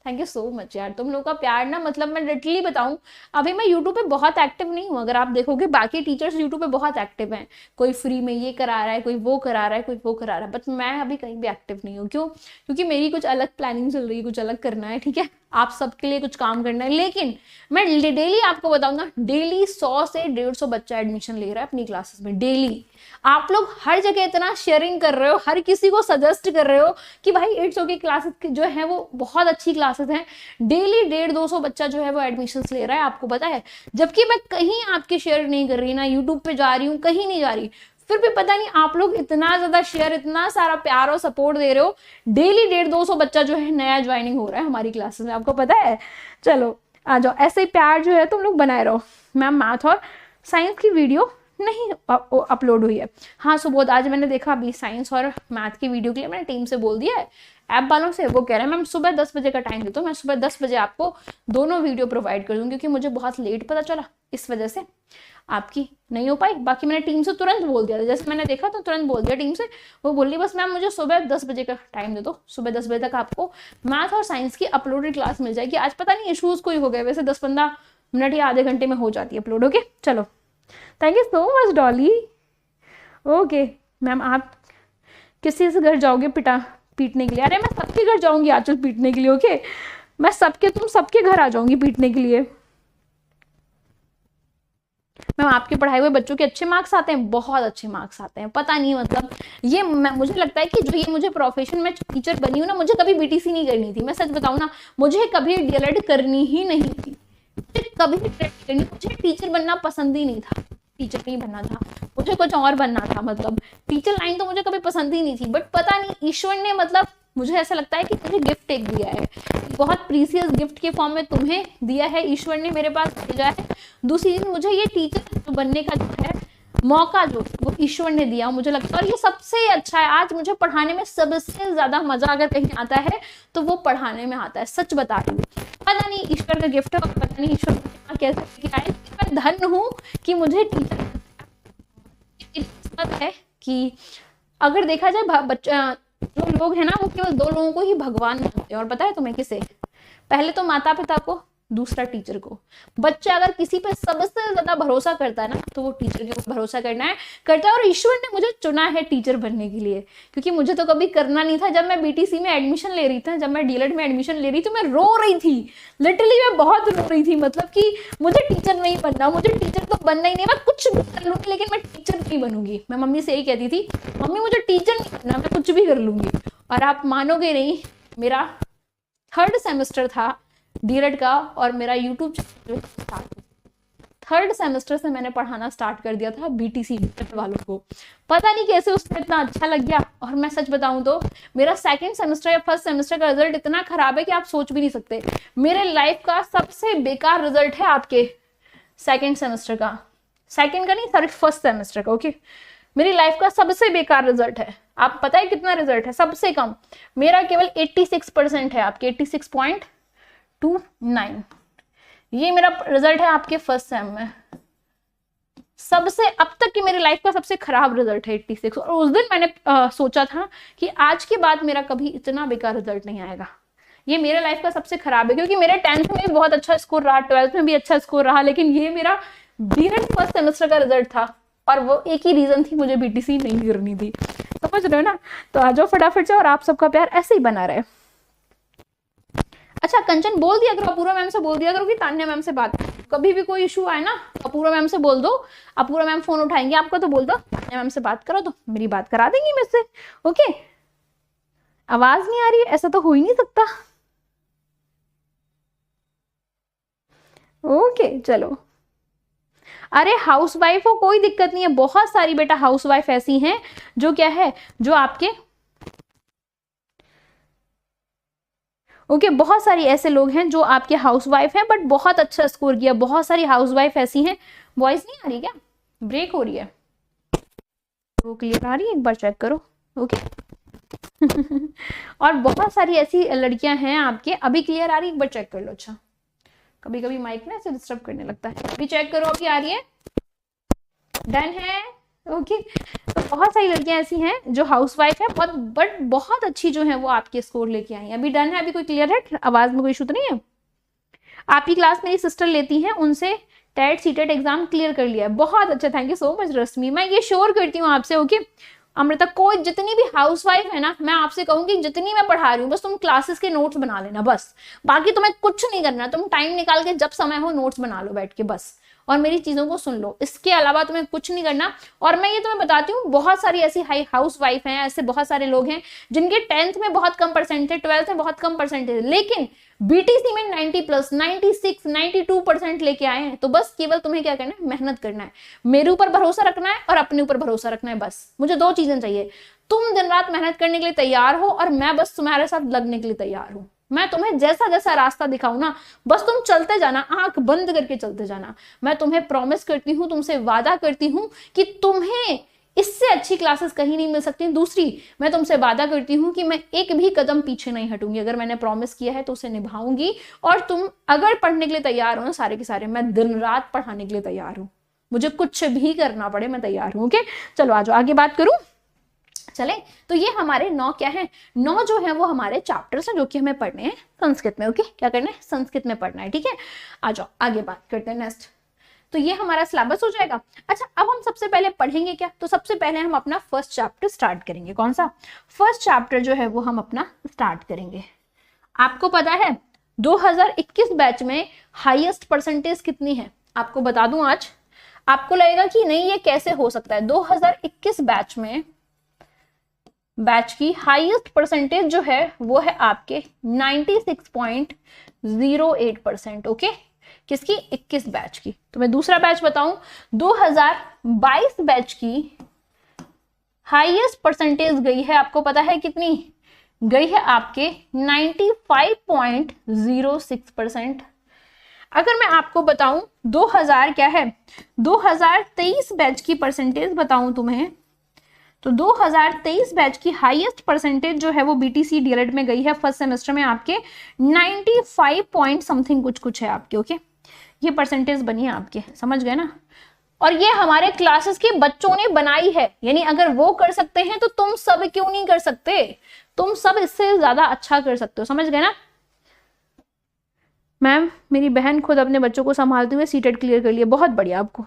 थैंक यू सो मच यार, तुम लोग का प्यार ना, मतलब मैं लिटरली बताऊं, अभी मैं यूट्यूब पे बहुत एक्टिव नहीं हूँ। अगर आप देखोगे बाकी टीचर्स यूट्यूब पे बहुत एक्टिव हैं, कोई फ्री में ये करा रहा है, कोई वो करा रहा है, कोई वो करा रहा है, बट मैं अभी कहीं भी एक्टिव नहीं हूँ। क्यों? क्योंकि मेरी कुछ अलग प्लानिंग चल रही है, कुछ अलग करना है, ठीक है, आप सबके लिए कुछ काम करना है। लेकिन मैं डेली आपको बताऊँ ना, डेली 100 से 150 बच्चा एडमिशन ले रहा है अपनी क्लासेस में डेली। आप लोग हर जगह इतना शेयरिंग कर रहे हो, हर किसी को सजेस्ट कर रहे हो कि भाई इट्स ओके क्लासेस जो है वो बहुत अच्छी क्लासेस हैं। डेली 150-200 बच्चा जो है वो एडमिशन ले रहा है, आपको पता है। जबकि मैं कहीं आपकी शेयर नहीं कर रही, ना यूट्यूब पे जा रही हूँ, कहीं नहीं जा रही, फिर भी पता नहीं आप लोग इतना ज्यादा शेयर, इतना सारा प्यार और सपोर्ट दे रहे हो। डेली 150-200 बच्चा जो है नया ज्वाइनिंग हो रहा है हमारी क्लासेस में, आपको पता है। चलो आ जाओ, ऐसे ही प्यार जो है तुम लोग बनाए रहो। मैम मैथ और साइंस की वीडियो नहीं अपलोड हुई है। हाँ सुबोध, आज मैंने देखा अभी साइंस और मैथ की वीडियो के लिए मैंने टीम से बोल दिया है, ऐप वालों से। वो कह रहे हैं मैम सुबह 10 बजे का टाइम दे दो, मैं सुबह 10 बजे आपको दोनों वीडियो प्रोवाइड कर दूँ, क्योंकि मुझे बहुत लेट पता चला, इस वजह से आपकी नहीं हो पाई। बाकी मैंने टीम से तुरंत बोल दिया था, जैसे मैंने देखा तो तुरंत बोल दिया टीम से। वो बोल रही बस मैम मुझे सुबह 10 बजे का टाइम दे दो, सुबह 10 बजे तक आपको मैथ और साइंस की अपलोडेड क्लास मिल जाएगी। आज पता नहीं इशूज कोई हो गए, वैसे 10-15 मिनट या आधे घंटे में हो जाती है अपलोड। ओके चलो, thank you so much Dolly. Okay ma'am, आप किसी से घर जाओगे पीटने के लिए? अरे मैं सबके घर जाऊंगी आंचल पीटने के लिए। ओके मैं तुम सबके घर आ जाऊंगी पीटने के लिए। मैम आपके पढ़ाए हुए बच्चों के अच्छे मार्क्स आते हैं? बहुत अच्छे मार्क्स आते हैं। पता नहीं मतलब ये मुझे लगता है कि जो ये मुझे प्रोफेशन में टीचर बनी हूँ ना, मुझे कभी बीटीसी नहीं करनी थी। मैं सच बताऊँ ना, मुझे कभी डीएलएड करनी ही नहीं थी, मुझे टीचर बनना पसंद ही नहीं था। टीचर नहीं बनना था मुझे, कुछ और बनना था। मतलब टीचर लाइन तो मुझे कभी पसंद ही नहीं थी, बट पता नहीं ईश्वर ने, मतलब मुझे ऐसा लगता है कि मुझे गिफ्ट एक दिया है, बहुत प्रीसियस गिफ्ट के फॉर्म में तुम्हें दिया है ईश्वर ने, मेरे पास भेजा है। दूसरी चीज, मुझे ये टीचर बनने का जो है मौका जो वो ईश्वर ने दिया मुझे लगता है, और ये सबसे अच्छा है। आज मुझे पढ़ाने में सबसे ज्यादा मजा अगर कहीं आता है तो वो पढ़ाने में आता है, सच बता रही हूँ। पता नहीं ईश्वर का गिफ्ट है, और पता नहीं ईश्वर कैसे किया है। मैं धन्य हूँ कि मुझे टीचर किस्मत है कि अगर देखा जाए बच्चा जो लोग हैं ना वो केवल दो लोगों को ही भगवान मानते हैं, और पता है तुम्हें किसे? पहले तो माता पिता को, दूसरा टीचर को। बच्चा अगर किसी पे सबसे ज्यादा भरोसा करता है ना तो वो टीचर के ऊपर भरोसा करता है। और ईश्वर ने मुझे चुना है टीचर बनने के लिए, क्योंकि मुझे तो कभी करना नहीं था। जब मैं बीटीसी में एडमिशन ले रही थी, जब मैं डीएलएड में एडमिशन ले रही थी, मैं रो रही थी, लिटरली मैं बहुत रो रही थी। मतलब कि मुझे टीचर नहीं बनना, मुझे टीचर तो बनना ही नहीं, मैं कुछ भी कर लूंगी लेकिन मैं टीचर नहीं बनूंगी। मैं मम्मी से यही कहती थी, मम्मी मुझे टीचर नहीं बनना, मैं कुछ भी कर लूंगी। और आप मानोगे नहीं, मेरा 3rd सेमेस्टर था डीएलएड का, और मेरा यूट्यूब चैनल 3rd सेमेस्टर से मैंने पढ़ाना स्टार्ट कर दिया था बीटीसी वालों को। पता नहीं कैसे उसमें इतना अच्छा लग गया। और मैं सच बताऊं तो मेरा 2nd सेमेस्टर या 1st सेमेस्टर का रिजल्ट इतना खराब है कि आप सोच भी नहीं सकते। मेरे लाइफ का सबसे बेकार रिजल्ट है आपके 2nd सेमेस्टर का, 2nd का नहीं सॉरी 1st सेमेस्टर का। ओके, मेरी लाइफ का सबसे बेकार रिजल्ट है। आप पता है कितना रिजल्ट है? सबसे कम मेरा केवल 86% है, आपके 86.29। ये मेरा रिजल्ट है आपके 1st सेम में। सबसे अब तक की मेरी लाइफ का सबसे खराब रिजल्ट है 86। और उस दिन मैंने सोचा था कि आज के बाद मेरा कभी इतना बेकार रिजल्ट नहीं आएगा। ये मेरे लाइफ का सबसे खराब है, क्योंकि मेरे 10th में भी बहुत अच्छा स्कोर रहा, 12th में भी अच्छा स्कोर रहा, लेकिन ये मेरा डीएलएड 1st सेमेस्टर का रिजल्ट था। और वो एक ही रीजन थी, मुझे बीटीसी नहीं करनी थी। समझ रहे हो ना? तो आ जाओ फटाफट से, और आप सबका प्यार ऐसे ही बना रहे। अच्छा, कंचन बोल दिया करो, अपूर्वा मैम से बोल दिया करो कि तान्या मैम से बात, कभी भी कोई इशू आए ना अपूर्वा मैम से बोल दो। अपूर्वा मैम फोन उठाएंगे आपका तो बोल दो तान्या मैम से बात करो, तो मेरी बात करा देंगी मुझसे। ओके, आवाज नहीं आ रही है? ऐसा तो हो ही नहीं सकता। ओके चलो, अरे हाउसवाइफ हो कोई दिक्कत नहीं है, बहुत सारी बेटा हाउसवाइफ ऐसी हैं जो क्या है, जो आपके ओके बहुत सारी ऐसे लोग हैं जो आपके हाउसवाइफ हैं बट बहुत अच्छा स्कोर किया। बहुत सारी हाउसवाइफ ऐसी हैं। वॉइस नहीं आ रही क्या? ब्रेक हो रही है? वो क्लियर आ रही है? एक बार चेक करो। ओके और बहुत सारी ऐसी लड़कियां हैं आपके, अभी क्लियर आ रही है? एक बार चेक कर लो। अच्छा, कभी कभी माइक ना ऐसे डिस्टर्ब करने लगता है। अभी चेक करो, अभी आ रही है? डन है? ओके तो बहुत सारी लड़कियां ऐसी हैं जो हाउसवाइफ है बट बहुत अच्छी जो है वो आपके स्कोर लेके आई हैं। अभी डन है? अभी कोई क्लियर है? आवाज में कोई इशू तो नहीं है? आपकी क्लास मेरी सिस्टर लेती हैं, उनसे टेट सीटेट एग्जाम क्लियर कर लिया है। बहुत अच्छा, थैंक यू सो मच रश्मि। मैं ये श्योर करती हूँ आपसे। ओके अमृता, कोई जितनी भी हाउसवाइफ है ना, मैं आपसे कहूंगी जितनी मैं पढ़ा रही हूँ बस तुम क्लासेस के नोट्स बना लेना बस। बाकी तुम्हें कुछ नहीं करना, तुम टाइम निकाल के जब समय हो नोट्स बना लो बैठ के बस, और मेरी चीजों को सुन लो। इसके अलावा तुम्हें कुछ नहीं करना। और मैं ये तुम्हें बताती हूँ, बहुत सारी ऐसी हाउस वाइफ हैं, ऐसे बहुत सारे लोग हैं जिनके 10th में बहुत कम परसेंट थे, 12th में बहुत कम परसेंट थे, लेकिन बीटीसी में 90+, 96, 92% लेके आए हैं। तो बस केवल तुम्हें क्या करना है? मेहनत करना है, मेरे ऊपर भरोसा रखना है और अपने ऊपर भरोसा रखना है। बस मुझे 2 चीजें चाहिए, तुम दिन रात मेहनत करने के लिए तैयार हो और मैं बस तुम्हारे साथ लगने के लिए तैयार हूं। मैं तुम्हें जैसा जैसा रास्ता दिखाऊं ना, बस तुम चलते जाना, आंख बंद करके चलते जाना। मैं तुम्हें प्रॉमिस करती हूँ, तुमसे वादा करती हूँ कि तुम्हें इससे अच्छी क्लासेस कहीं नहीं मिल सकती। दूसरी, मैं तुमसे वादा करती हूँ कि मैं एक भी कदम पीछे नहीं हटूंगी। अगर मैंने प्रॉमिस किया है तो उसे निभाऊंगी। और तुम अगर पढ़ने के लिए तैयार हो ना, सारे के सारे, मैं दिन रात पढ़ाने के लिए तैयार हूँ। मुझे कुछ भी करना पड़े मैं तैयार हूँ। ओके चलो आ जाओ, आगे बात करूं। चले, तो ये हमारे 9 क्या है? 9 जो है वो हमारे चैप्टर्स हैं जो कि हमें पढ़ने हैं संस्कृत में। ओके क्या करना है? संस्कृत में पढ़ना है। ठीक है, आ जाओ आगे बात करते हैं नेक्स्ट। तो ये हमारा सिलेबस हो जाएगा। अच्छा, अब हम सबसे पहले पढ़ेंगे क्या? तो सबसे पहले हम अपना फर्स्ट चैप्टर स्टार्ट करेंगे। कौन सा फर्स्ट चैप्टर जो है वो हम अपना स्टार्ट करेंगे? आपको पता है 2021 बैच में हाईएस्ट परसेंटेज कितनी है? आपको बता दूं आज। आपको लगेगा कि नहीं ये कैसे हो सकता है। 2021 बैच की हाईएस्ट परसेंटेज जो है वो है आपके 96.08%। ओके, किसकी? 21 बैच की। तो मैं दूसरा बैच बताऊं, 2022 बैच की हाईएस्ट परसेंटेज गई है, आपको पता है कितनी गई है? आपके 95.06%। अगर मैं आपको बताऊं 2000 क्या है 2023 बैच की परसेंटेज बताऊं तुम्हें, तो 2023 बैच की हाईएस्ट परसेंटेज जो है वो बीटीसी डीएलएड में गई है फर्स्ट सेमेस्टर में आपके 95 पॉइंट समथिंग कुछ है आपके। ओके, ये परसेंटेज बनी है आपके, समझ गए ना। और ये हमारे क्लासेस के बच्चों ने बनाई है, यानी अगर वो कर सकते हैं तो तुम सब क्यों नहीं कर सकते, तुम सब इससे ज्यादा अच्छा कर सकते हो, समझ गए ना। मैम मेरी बहन खुद अपने बच्चों को संभालते हुए सीटेट क्लियर कर लिया, बहुत बढ़िया आपको।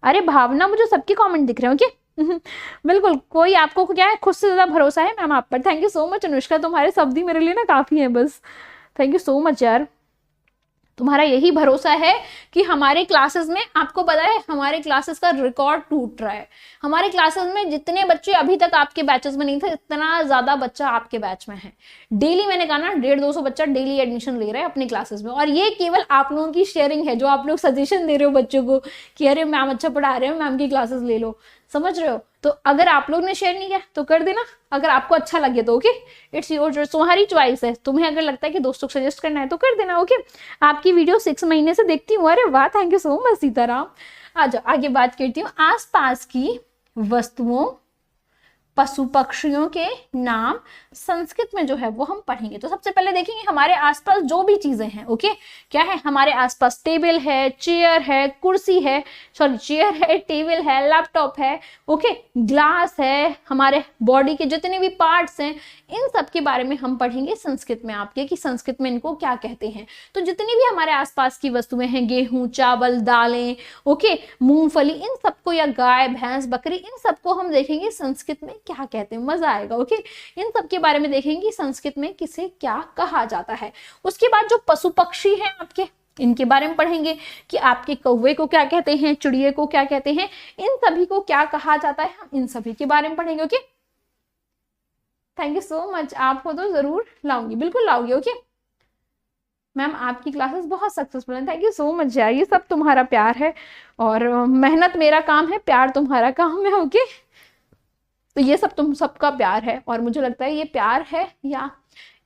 अरे भावना, मुझे सबके कमेंट दिख रहे हो क्या? बिल्कुल, कोई आपको क्या है खुद से ज्यादा भरोसा है मैम आप पर। Thank you so much Anushka, तुम्हारे शब्द ही मेरे लिए ना काफी है बस। थैंक यू सो मच यार, तुम्हारा यही भरोसा है कि हमारे क्लासेस में, आपको पता है हमारे क्लासेस का रिकॉर्ड टूट रहा है। हमारे क्लासेस में जितने बच्चे अभी तक आपके बैचेस में नहीं थे, इतना ज्यादा बच्चा आपके बैच में है। डेली मैंने कहा ना 150-200 बच्चा डेली एडमिशन ले रहा है अपने क्लासेस में, और ये केवल आप लोगों की शेयरिंग है, जो आप लोग सजेशन दे रहे हो बच्चों को कि अरे मैम अच्छा पढ़ा रहे हो, मैम की क्लासेस ले लो, समझ रहे हो। तो अगर आप लोग ने शेयर नहीं किया तो कर देना, अगर आपको अच्छा लगे तो। ओके, इट्स योर, तुम्हारी चॉइस है, तुम्हें अगर लगता है कि दोस्तों को सजेस्ट करना है तो कर देना। ओके, आपकी वीडियो 6 महीने से देखती हूँ। अरे वाह, thank you so much Sitaram. आ जाओ आगे बात करती हूँ। आसपास की वस्तुओं, पशु पक्षियों के नाम संस्कृत में जो है वो हम पढ़ेंगे। तो सबसे पहले देखेंगे हमारे आसपास जो भी चीजें हैं। ओके, क्या है हमारे आसपास? टेबल है, चेयर है, कुर्सी है, सॉरी चेयर है, टेबल है, लैपटॉप है, ओके, ग्लास है, हमारे बॉडी के जितने भी पार्ट्स हैं, इन सब के बारे में हम पढ़ेंगे संस्कृत में आपके, कि संस्कृत में इनको क्या कहते हैं। तो जितनी भी हमारे आसपास की वस्तुएं हैं, गेहूं, चावल, दालें, ओके, मूंगफली, इन सबको, या गाय, भैंस, बकरी, इन सबको हम देखेंगे संस्कृत में क्या कहते हैं। मजा आएगा। ओके, इन सब के बारे में देखेंगे संस्कृत में किसे क्या कहा जाता है। उसके बाद जो पशु पक्षी हैं आपके, इनके बारे में पढ़ेंगे कि आपके कौवे को क्या कहते हैं, चिड़िए को क्या कहते हैं, इन सभी को क्या कहा जाता है, हम इन सभी के बारे में पढ़ेंगे। Okay, thank you so much, आपको तो जरूर लाऊंगी, बिल्कुल लाऊंगी। ओके मैम, आपकी क्लासेस बहुत सक्सेसफुल हैं, थैंक यू सो मच यार, ये सब तुम्हारा प्यार है, और मेहनत मेरा काम है, प्यार तुम्हारा काम है। ओके, तो ये सब तुम सबका प्यार है, और मुझे लगता है ये प्यार है या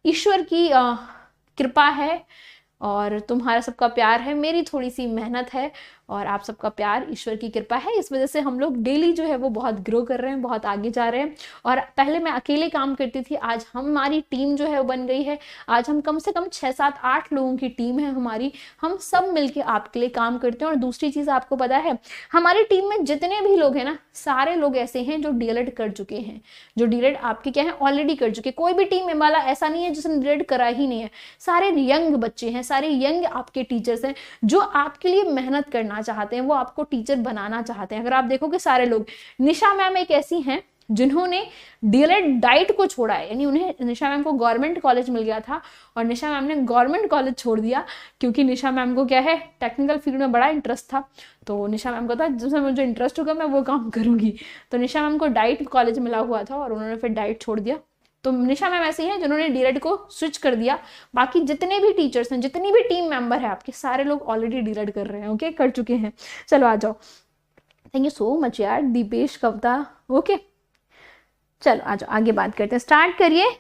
ईश्वर की कृपा है, और तुम्हारा सबका प्यार है, मेरी थोड़ी सी मेहनत है, और आप सबका प्यार ईश्वर की कृपा है। इस वजह से हम लोग डेली जो है वो बहुत ग्रो कर रहे हैं, बहुत आगे जा रहे हैं। और पहले मैं अकेले काम करती थी, आज हमारी टीम जो है वो बन गई है। आज हम कम से कम 6-7-8 लोगों की टीम है हमारी, हम सब मिलके आपके लिए काम करते हैं। और दूसरी चीज आपको पता है, हमारी टीम में जितने भी लोग हैं ना, सारे लोग ऐसे हैं जो डीएलएड कर चुके हैं, जो डीएलएड आपके क्या है ऑलरेडी कर चुके। कोई भी टीम में वाला ऐसा नहीं है जिसने डीएलएड करा ही नहीं है, सारे यंग बच्चे हैं, सारे यंग आपके टीचर्स हैं, जो आपके लिए मेहनत करना चाहते हैं, वो आपको टीचर बनाना चाहते हैं। अगर आप देखोगे सारे लोग, निशा मैम एक ऐसी हैं जिन्होंने डीएलएड डाइट को छोड़ा है, यानी उन्हें, निशा मैम को गवर्नमेंट कॉलेज मिल गया था और निशा मैम ने गवर्नमेंट कॉलेज छोड़ दिया, क्योंकि निशा मैम को क्या है टेक्निकल फील्ड में बड़ा इंटरेस्ट था। तो निशा मैम को था जिसमें मुझे इंटरेस्ट होगा मैं वो काम करूंगी, तो निशा मैम को डाइट कॉलेज मिला हुआ था और उन्होंने फिर डाइट छोड़ दिया। तो निशा मैम ऐसे हैं जिन्होंने डीएलएड को स्विच कर दिया। बाकी जितने भी टीचर्स हैं, जितनी भी टीम मेंबर है आपके, सारे लोग ऑलरेडी डीएलएड कर रहे हैं। ओके, कर चुके हैं। चलो आ जाओ, थैंक यू सो मच यार दीपेश, कविता। ओके चलो आ जाओ, आगे बात करते हैं, स्टार्ट करिए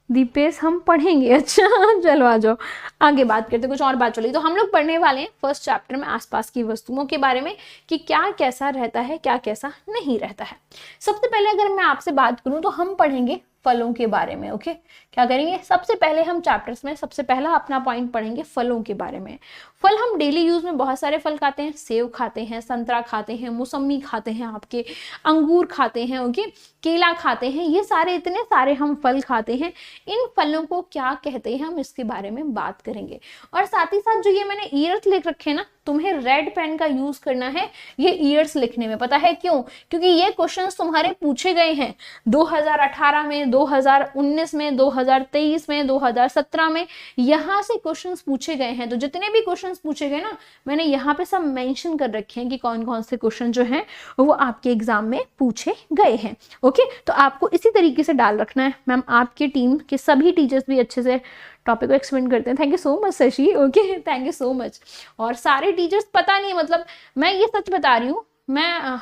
दीपेश, हम पढ़ेंगे। अच्छा चलो आ जाओ, आगे बात करते हैं, कुछ और बात चलिए। तो हम लोग पढ़ने वाले हैं फर्स्ट चैप्टर में आसपास की वस्तुओं के बारे में, कि क्या कैसा रहता है, क्या कैसा नहीं रहता है। सबसे पहले अगर मैं आपसे बात करूं तो हम पढ़ेंगे फलों के बारे में। ओके, क्या करेंगे, सबसे पहले हम चैप्टर्स में सबसे पहला अपना पॉइंट पढ़ेंगे फलों के बारे में। फल हम डेली यूज में बहुत सारे फल खाते हैं, सेब खाते हैं, संतरा खाते हैं, मौसमी खाते हैं, आपके अंगूर खाते हैं, ओके, केला खाते हैं, ये सारे इतने सारे हम फल खाते हैं। इन फलों को क्या कहते हैं, हम इसके बारे में बात करेंगे। और साथ ही साथ जो ये मैंने ईयर्स लिख रखे हैं ना, तुम्हें रेड पेन का यूज करना है ये ईयर्स लिखने में। पता है क्यों? क्योंकि ये क्वेश्चंस तुम्हारे पूछे गए हैं 2018 में, 2019 में, 2023 में, 2017 में, यहाँ से क्वेश्चंस पूछे गए हैं। तो जितने भी क्वेश्चंस पूछे गए ना, मैंने यहाँ पे सब मेंशन कर रखे हैं कि कौन कौन से क्वेश्चन जो हैं वो आपके एग्जाम में पूछे गए हैं। ओके, तो आपको इसी तरीके से डाल रखना है। मैम आपकी टीम के सभी टीचर्स भी अच्छे से टॉपिक को एक्सप्लेन करते हैं। Thank you so much Shashi. Okay, thank you so much. और सारे टीचर्स, पता नहीं मतलब मैं ये सच बता रही हूँ, मैं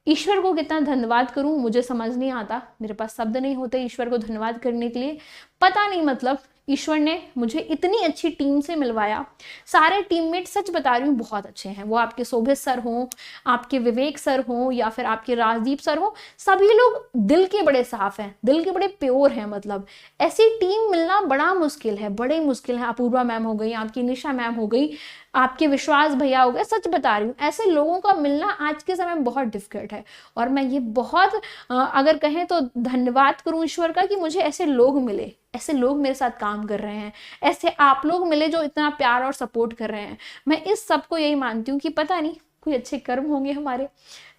ईश्वर को कितना धन्यवाद करूं मुझे समझ नहीं आता, मेरे पास शब्द नहीं होते ईश्वर को धन्यवाद करने के लिए। पता नहीं मतलब ईश्वर ने मुझे इतनी अच्छी टीम से मिलवाया। सारे टीममेट सच बता रही हूँ बहुत अच्छे हैं, वो आपके शोभित सर हो, आपके विवेक सर हो, या फिर आपके राजदीप सर हो, सभी लोग दिल के बड़े साफ हैं, दिल के बड़े प्योर हैं। मतलब ऐसी टीम मिलना बड़ा मुश्किल है, बड़े मुश्किल है। अपूर्वा मैम हो गई, आपकी निशा मैम हो गई, आपके विश्वास भैया हो गए, सच बता रही हूँ ऐसे लोगों का मिलना आज के समय में बहुत डिफिकल्ट है। और मैं ये बहुत अगर कहें तो धन्यवाद करूँ ईश्वर का कि मुझे ऐसे लोग मिले, ऐसे लोग मेरे साथ काम कर रहे हैं, ऐसे आप लोग मिले जो इतना प्यार और सपोर्ट कर रहे हैं। मैं इस सबको यही मानती हूँ कि पता नहीं कोई अच्छे कर्म होंगे हमारे,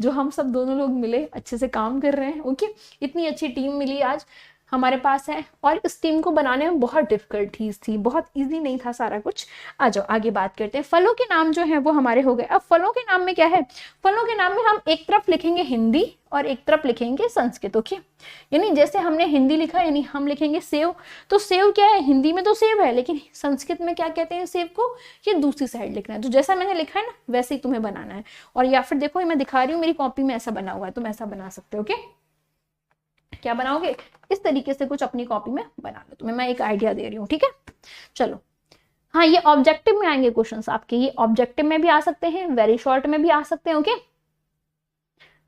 जो हम सब दोनों लोग मिले अच्छे से काम कर रहे हैं। ओके, इतनी अच्छी टीम मिली आज हमारे पास है, और इस टीम को बनाने में बहुत डिफिकल्ट चीज थी, बहुत इजी नहीं था सारा कुछ। आ जाओ आगे बात करते हैं। फलों के नाम जो है वो हमारे हो गए। अब फलों के नाम में क्या है, फलों के नाम में हम एक तरफ लिखेंगे हिंदी और एक तरफ लिखेंगे संस्कृत। ओके, यानी जैसे हमने हिंदी लिखा यानी हम लिखेंगे सेव, तो सेव क्या है, हिंदी में तो सेव है, लेकिन संस्कृत में क्या कहते हैं सेव को, ये दूसरी साइड लिखना है। तो जैसा मैंने लिखा है ना वैसे ही तुम्हें बनाना है। और या फिर देखो मैं दिखा रही हूँ मेरी कॉपी में ऐसा बना हुआ है, तुम ऐसा बना सकते हो। ओके, क्या बनाओगे, इस तरीके से कुछ अपनी कॉपी में बना लो। तुम्हें मैं एक आइडिया दे रही हूँ, ठीक है। चलो, हाँ ये ऑब्जेक्टिव में आएंगे क्वेश्चंस आपके, ये ऑब्जेक्टिव में भी आ सकते हैं, वेरी शॉर्ट में भी आ सकते हैं। ओके,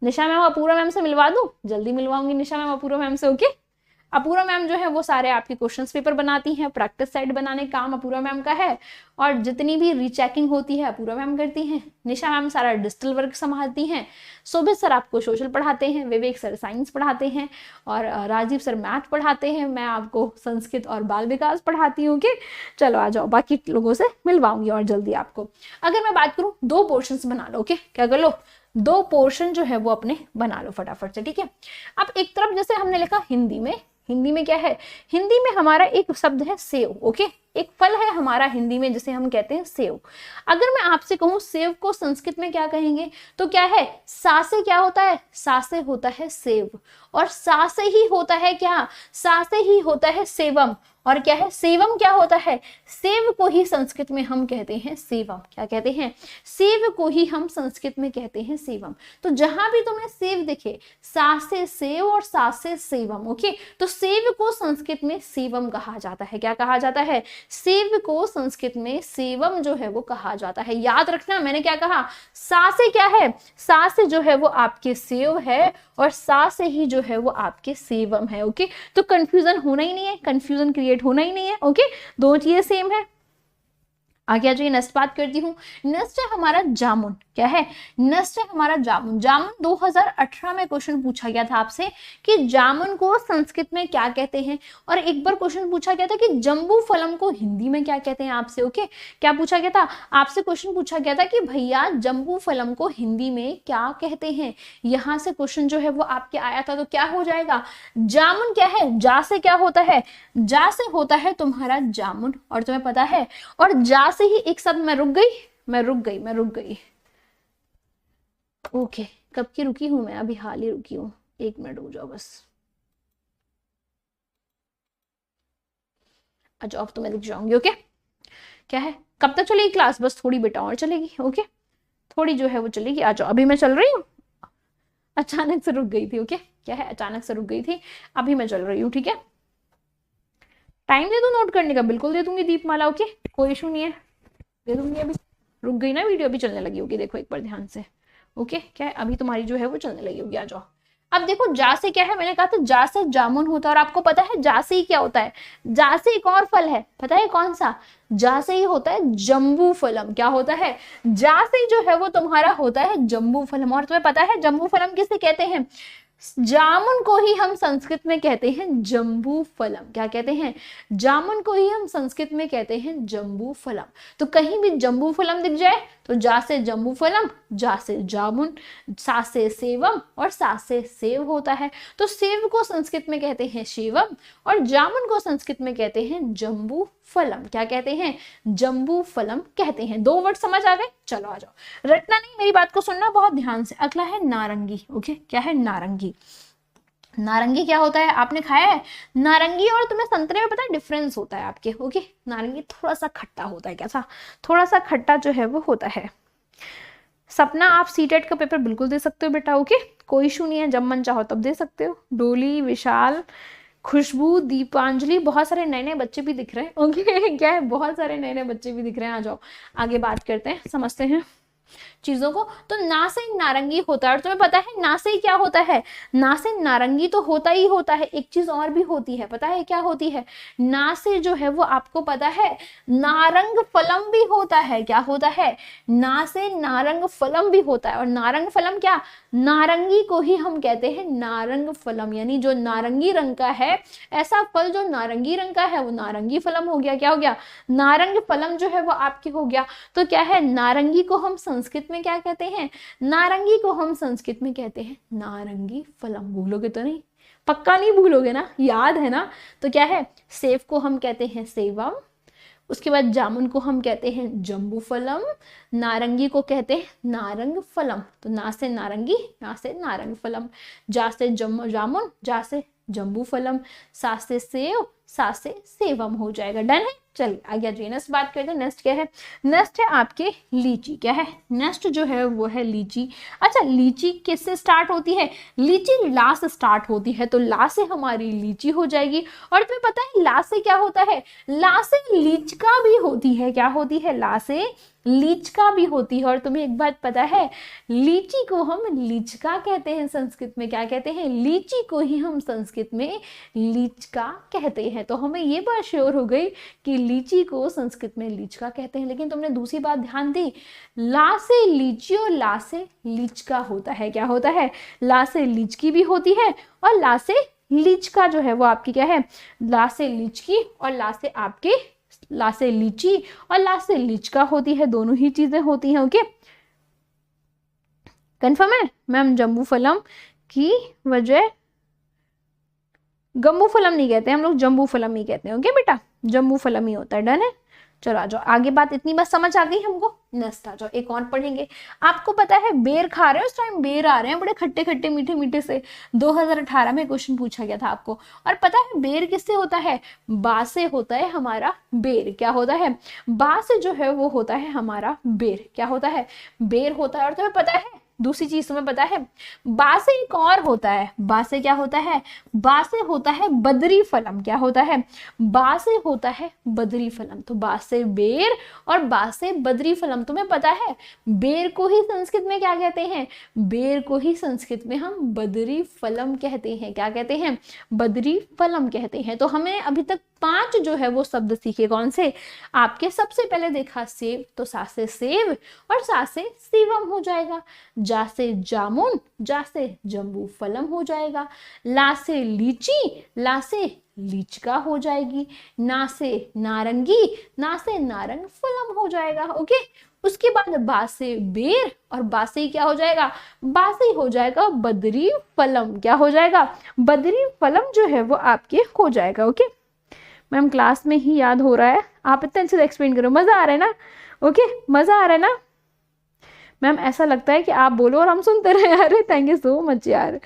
निशा मैम अपूर्वा मैम से मिलवा दूं, जल्दी मिलवाऊंगी निशा मैम अपूर्वा मैम से। ओके, अपूर्वा मैम जो है वो सारे आपके क्वेश्चंस पेपर बनाती हैं, प्रैक्टिस सेट बनाने का काम अपूर्वा मैम का है, और जितनी भी रीचेकिंग होती है अपूर्वा मैम करती हैं। निशा मैम सारा डिजिटल वर्क संभालती हैं, शोभित सर आपको सोशल पढ़ाते हैं, विवेक सर साइंस पढ़ाते हैं, और राजीव सर मैथ पढ़ाते हैं, मैं आपको संस्कृत और बाल विकास पढ़ाती हूँ। ओके, चलो आ जाओ, बाकी लोगों से मिलवाऊंगी और जल्दी आपको। अगर मैं बात करूँ 2 पोर्शंस बना लो। ओके, क्या कर लो, 2 पोर्शन जो है वो अपने बना लो फटाफट से, ठीक है। अब एक तरफ जैसे हमने लिखा हिंदी में, हिंदी में क्या है, हिंदी में हमारा एक शब्द है सेव। ओके, एक फल है हमारा हिंदी में जिसे हम कहते हैं सेव। अगर मैं आपसे कहूं सेव को संस्कृत में क्या कहेंगे, तो क्या है, सा से क्या होता है, सा से होता है सेव, और सा से ही होता है क्या, सा से ही होता है सेवम, और क्या है सेवम क्या होता है, सेव को ही संस्कृत में हम कहते हैं सेवम। क्या कहते हैं, सेव को ही हम संस्कृत में कहते हैं सेवम। तो जहां भी तुम्हें सेव दिखे, सा से सेव और सा से सेवम। ओके, तो सेव को संस्कृत में सेवम कहा जाता है। क्या कहा जाता है, सेव को संस्कृत में सेवम जो है वो कहा जाता है। याद रखना मैंने क्या कहा, सा से क्या है, सा से जो है वो आपके सेव है, और सा से ही जो है वो आपके सेवम है। ओके, तो कंफ्यूजन होना ही नहीं है, कंफ्यूजन क्रिएट होना ही नहीं है। ओके, दो चीजें सेम है। आगे आ जाइए, नेक्स्ट बात करती हूँ। नेक्स्ट है हमारा जामुन। क्या है, नेक्स्ट है हमारा जामुन। जामुन 2018 में क्वेश्चन पूछा गया था आपसे कि जामुन को संस्कृत में क्या कहते हैं, और एक बार क्वेश्चन पूछा गया था कि जम्बू फलम को हिंदी में क्या कहते हैं आपसे। ओके, क्या पूछा गया था आपसे, क्वेश्चन पूछा गया था कि भैया जम्बू फलम को हिंदी में क्या कहते हैं। यहां से क्वेश्चन जो है वो आपके आया था, तो क्या हो जाएगा, जामुन क्या है, जा से क्या होता है, जा से होता है तुम्हारा जामुन, और तुम्हें पता है, और जा से ही एक शब्द, मैं रुक गई। ओके, कब की रुकी हूं मैं, अभी हाल ही रुकी हूं, 1 मिनट रुक जाओ बस। अच्छा, अब तो मैं लिख जाऊंगी। ओके, क्या है, कब तक चलेगी क्लास, बस थोड़ी बेटा और चलेगी। ओके, थोड़ी जो है वो चलेगी। आ जाओ, अभी मैं चल रही हूँ, अचानक से रुक गई थी। ओके, क्या है, अचानक से रुक गई थी, अभी मैं चल रही हूँ। ठीक है, टाइम दे दूं नोट करने का, बिल्कुल दे दूंगी दीपमाला। ओके, कोई इशू नहीं है, दे दूंगी। अभी रुक गई ना वीडियो, अभी चलने लगी होगी, देखो एक बार ध्यान से। ओके, क्या है, अभी तुम्हारी जो है वो चलने लगी होगी। आ जाओ। अब देखो, जा से क्या है, मैंने कहा था जा से जामुन होता है, और आपको पता है जा से ही क्या होता है, जा से एक और फल है, पता है कौन सा, जा से ही होता है जम्बू फलम। क्या होता है, जा से जो है वो तुम्हारा होता है जम्बू फलम। और तुम्हें पता है जम्बू फलम किसे कहते हैं, जामुन को ही हम संस्कृत में कहते हैं जम्बू फलम। क्या कहते हैं, जामुन को ही हम संस्कृत में कहते हैं जम्बू फलम। तो कहीं भी जम्बू फलम दिख जाए तो जा से जम्बू फलम, जा से जामुन, सा से सेवम, और सा से सेव होता है। तो सेव को संस्कृत में कहते हैं सेवम, और जामुन को संस्कृत में कहते हैं जम्बू फलम। क्या कहते हैं, जम्बू फलम कहते हैं। 2 वर्ड समझ आ गए। चलो आ जाओ, रटना नहीं, मेरी बात को सुनना बहुत ध्यान से। अगला है नारंगी। ओके, क्या है नारंगी, नारंगी क्या होता है, आपने खाया है नारंगी, और तुम्हें संतरे में पता है डिफरेंस होता है आपके। ओके, नारंगी थोड़ा सा खट्टा होता है, कैसा, थोड़ा सा खट्टा जो है वो होता है। सपना, आप सीटेट का पेपर बिल्कुल दे सकते हो बेटा। ओके, कोई इशू नहीं है, जब मन चाहो तब दे सकते हो। डोली, विशाल, खुशबू, दीपांजलि, बहुत सारे नए नए बच्चे भी दिख रहे हैं। ओके क्या है, बहुत सारे नए नए बच्चे भी दिख रहे हैं। आ जाओ आगे बात करते हैं, समझते हैं चीजों को। तो ना से नारंगी होता है, और तुम्हें पता है ना से क्या होता है, ना से नारंगी तो होता ही होता है, एक चीज और भी होती है, पता है क्या होती है, ना से जो है वो आपको पता है नारंग फलम भी होता है। क्या होता है, ना से नारंग फलम भी होता है। और नारंग फलम क्या, नारंगी को ही हम कहते हैं नारंग फलम, यानी जो नारंगी रंग का है, ऐसा फल जो नारंगी रंग का है वो नारंगी फलम हो गया। क्या हो गया, नारंग फलम जो है वो आपके हो गया। तो क्या है, नारंगी को हम संस्कृत में क्या कहते हैं, नारंगी को हम संस्कृत में कहते हैं नारंगी फलम। भूलोगे तो नहीं, पक्का नहीं भूलोगे ना, याद है ना। तो क्या है, सेब को हम कहते हैं सेवम, उसके बाद जामुन को हम कहते हैं जम्बू फलम, नारंगी को कहते हैं नारंग फलम। तो ना से नारंगी, ना से नारंग फलम, जा से जामुन, जा से जम्बू फलम, सा से सेव, सा से सेवम हो जाएगा। डन है, चलिए आगे जाइए, नेक्स्ट बात करते हैं। नेक्स्ट क्या है, नेक्स्ट है आपके लीची। क्या है, नेक्स्ट जो है वो है लीची। अच्छा, लीची किससे स्टार्ट होती है, लीची ला से स्टार्ट होती है, तो ला से हमारी लीची हो जाएगी। और तुम्हें पता है ला से क्या होता है, ला से लीचका भी होती है। क्या होती है, ला से लीचका भी होती है। और तुम्हें एक बात पता है, लीची को हम लीचका कहते हैं संस्कृत में। क्या कहते हैं, लीची को ही हम संस्कृत में लीचका कहते हैं। तो हमें ये बात श्योर हो गई कि लीची को संस्कृत में लीचका कहते हैं। लेकिन तुमने दूसरी बात ध्यान दी, ला से लीची और ला से लीचका होता है। क्या होता है, ला से लीचकी भी होती है और ला से लीचका जो है वो आपकी क्या है, ला से लीचकी और ला से आपके, ला से लीची और ला से लीचका होती है, दोनों ही चीजें होती हैं। ओके कंफर्म है मैम। जम्बू फलम की वजह, गम्बू फलम नहीं कहते हम लोग, जम्बू फलम ही कहते हैं। ओके बेटा, जम्बू फलम ही होता है। डन है, चलो आ जाओ आगे, बात इतनी बात समझ आ गई हमको। नेक्स्ट आ जाओ, एक और पढ़ेंगे। आपको पता है बेर खा रहे हो, उस टाइम बेर आ रहे हैं बड़े खट्टे खट्टे मीठे मीठे से, 2018 में क्वेश्चन पूछा गया था आपको। और पता है बेर किससे होता है, बा से होता है हमारा बेर। क्या होता है, बा से जो है वो होता है हमारा बेर। क्या होता है, बेर होता है। और तुम्हें पता है दूसरी चीज तुम्हें पता है, बा से एक और होता है, बा से क्या होता है, बा से होता है बदरी फलम। क्या होता है, बा से होता है बदरी फलम। तो बा से बेर और बा से बदरी फलम। तुम्हें पता है बेर को ही संस्कृत में क्या कहते हैं, बेर को ही संस्कृत में हम बदरी फलम कहते हैं। क्या कहते हैं, बदरी फलम कहते हैं। तो हमें अभी तक 5 जो है वो शब्द सीखे, कौन से, आपके सबसे पहले देखा सेब, तो सा से सेब और सा से सेवम हो जाएगा। जा से जामुन, जा से जम्बू फलम हो जाएगा। ला से लीची, ला से लीचका हो जाएगी। ना से नारंगी, ना से नारंग फलम हो जाएगा। ओके, उसके बाद बा से बेर और बा से क्या हो जाएगा, बा से हो जाएगा बदरी फलम। क्या हो जाएगा, बदरी फलम जो है वो आपके हो जाएगा। ओके मैम क्लास में ही याद हो रहा है, आप इतने अच्छे से एक्सप्लेन करो, मजा आ रहा है ना। ओके मजा आ रहा है ना मैम, ऐसा लगता है कि आप बोलो और हम सुनते रहे। अरे थैंक यू सो मच यार।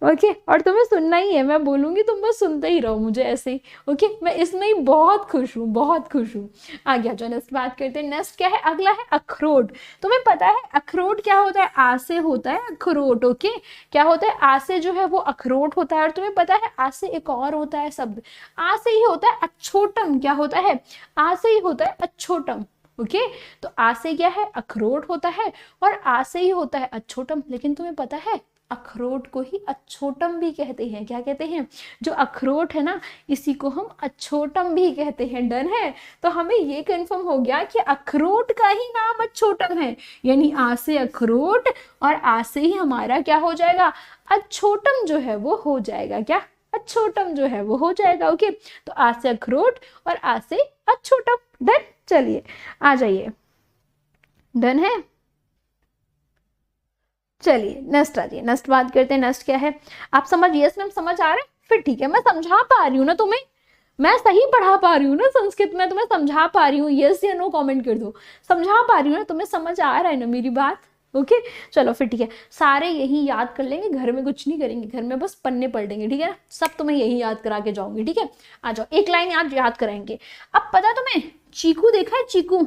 ओके और तुम्हें सुनना ही है, मैं बोलूंगी तुम बस सुनते ही रहो मुझे ऐसे ही। ओके मैं इसमें ही बहुत खुश हूँ, बहुत खुश हूँ। आ गया जो नेक्स्ट बात करते हैं। नेक्स्ट क्या है, अगला है अखरोट। तुम्हें पता है अखरोट क्या होता है, आ से होता है अखरोट। ओके क्या होता है, आ से जो है वो अखरोट होता है। और तुम्हें पता है आ से एक और होता है शब्द, आ से ही होता है अछोटम। क्या होता है, आ से ही होता है अछोटम। ओके तो आ से क्या है, अखरोट होता है और आ से ही होता है अछोटम। लेकिन तुम्हें पता है अखरोट को ही अछोटम भी कहते हैं। क्या कहते हैं, जो अखरोट है ना इसी को हम अछोटम भी कहते हैं। डन है, तो हमें ये कंफर्म हो गया कि अखरोट का ही नाम अछोटम है, यानी आ से अखरोट और आ से ही हमारा क्या हो जाएगा, अछोटम जो है वो हो जाएगा। क्या, अछोटम जो है वो हो जाएगा। ओके तो आ से अखरोट और आ से अछोटम। डन, चलिए आ जाइए। डन है, चलिए नेक्स्ट आ जाइए, नेक्स्ट बात करते हैं। नेक्स्ट क्या है, आप समझ, यस मैम समझ आ रहा है, फिर ठीक है, मैं समझा पा रही हूँ ना तुम्हें, मैं सही पढ़ा पा रही हूँ ना संस्कृत में, तुम्हें समझा पा रही हूँ, यस या नो कमेंट कर दो, समझा पा रही हूँ ना, तुम्हें समझ आ रहा है ना मेरी बात। ओके चलो फिर ठीक है, सारे यही याद कर लेंगे, घर में कुछ नहीं करेंगे, घर में बस पन्ने पढ़ लेंगे। ठीक है ना, सब तुम्हें यही याद करा के जाऊंगी। ठीक है आ जाओ, एक लाइन आज याद कराएंगे। अब पता तुम्हें चीकू देखा है, चीकू,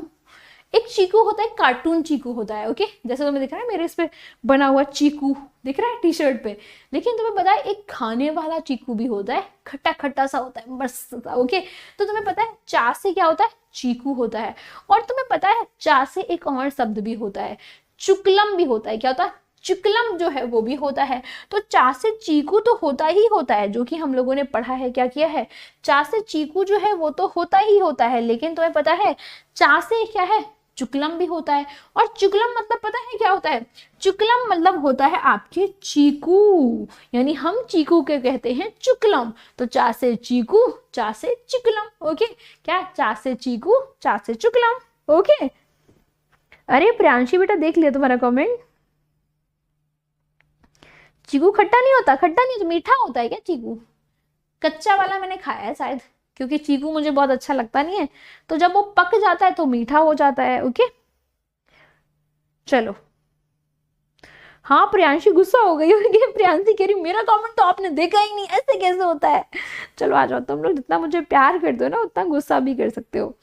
एक चीकू होता है, कार्टून चीकू होता है, ओके, जैसे तुम्हें दिख रहा है मेरे इस पे बना हुआ चीकू दिख रहा है टी शर्ट पे। लेकिन तुम्हें पता है एक खाने वाला चीकू भी होता है, खट्टा खट्टा सा होता है, मस्त सा, ओके। तो तुम्हें पता है चा से क्या होता है, चीकू होता है। और तुम्हें पता है चा से एक और शब्द भी होता है, चुकलम भी होता है। क्या होता है, चुकलम जो है वो भी होता है। तो चा से चीकू तो होता ही होता है, जो कि हम लोगों ने पढ़ा है, क्या किया है, चा से चीकू जो है वो तो होता ही होता है। लेकिन तुम्हें पता है चा से क्या है, चुकलम भी होता है। और चुकलम मतलब पता है क्या होता है, चुकलम मतलब होता है आपके चीकू, यानी हम चीकू के कहते हैं चुकलम। तो चा से चीकू, चा से चुकलम, ओके। क्या, चा से चीकू, चा से चुकलम, ओके। अरे प्रियांशी बेटा देख लिया तुम्हारा कमेंट। चीकू खट्टा नहीं होता, खट्टा नहीं होता, मीठा होता है क्या चीकू? कच्चा वाला मैंने खाया है शायद, क्योंकि चीकू मुझे बहुत अच्छा लगता नहीं है, तो जब वो पक जाता है तो मीठा हो जाता है, ओके। चलो, हाँ प्रियांशी गुस्सा हो गई होगी, प्रियांशी कह रही मेरा कमेंट तो आपने देखा ही नहीं, ऐसे कैसे होता है। चलो आ जाओ, तुम लोग जितना मुझे प्यार करते हो ना उतना गुस्सा भी कर सकते हो।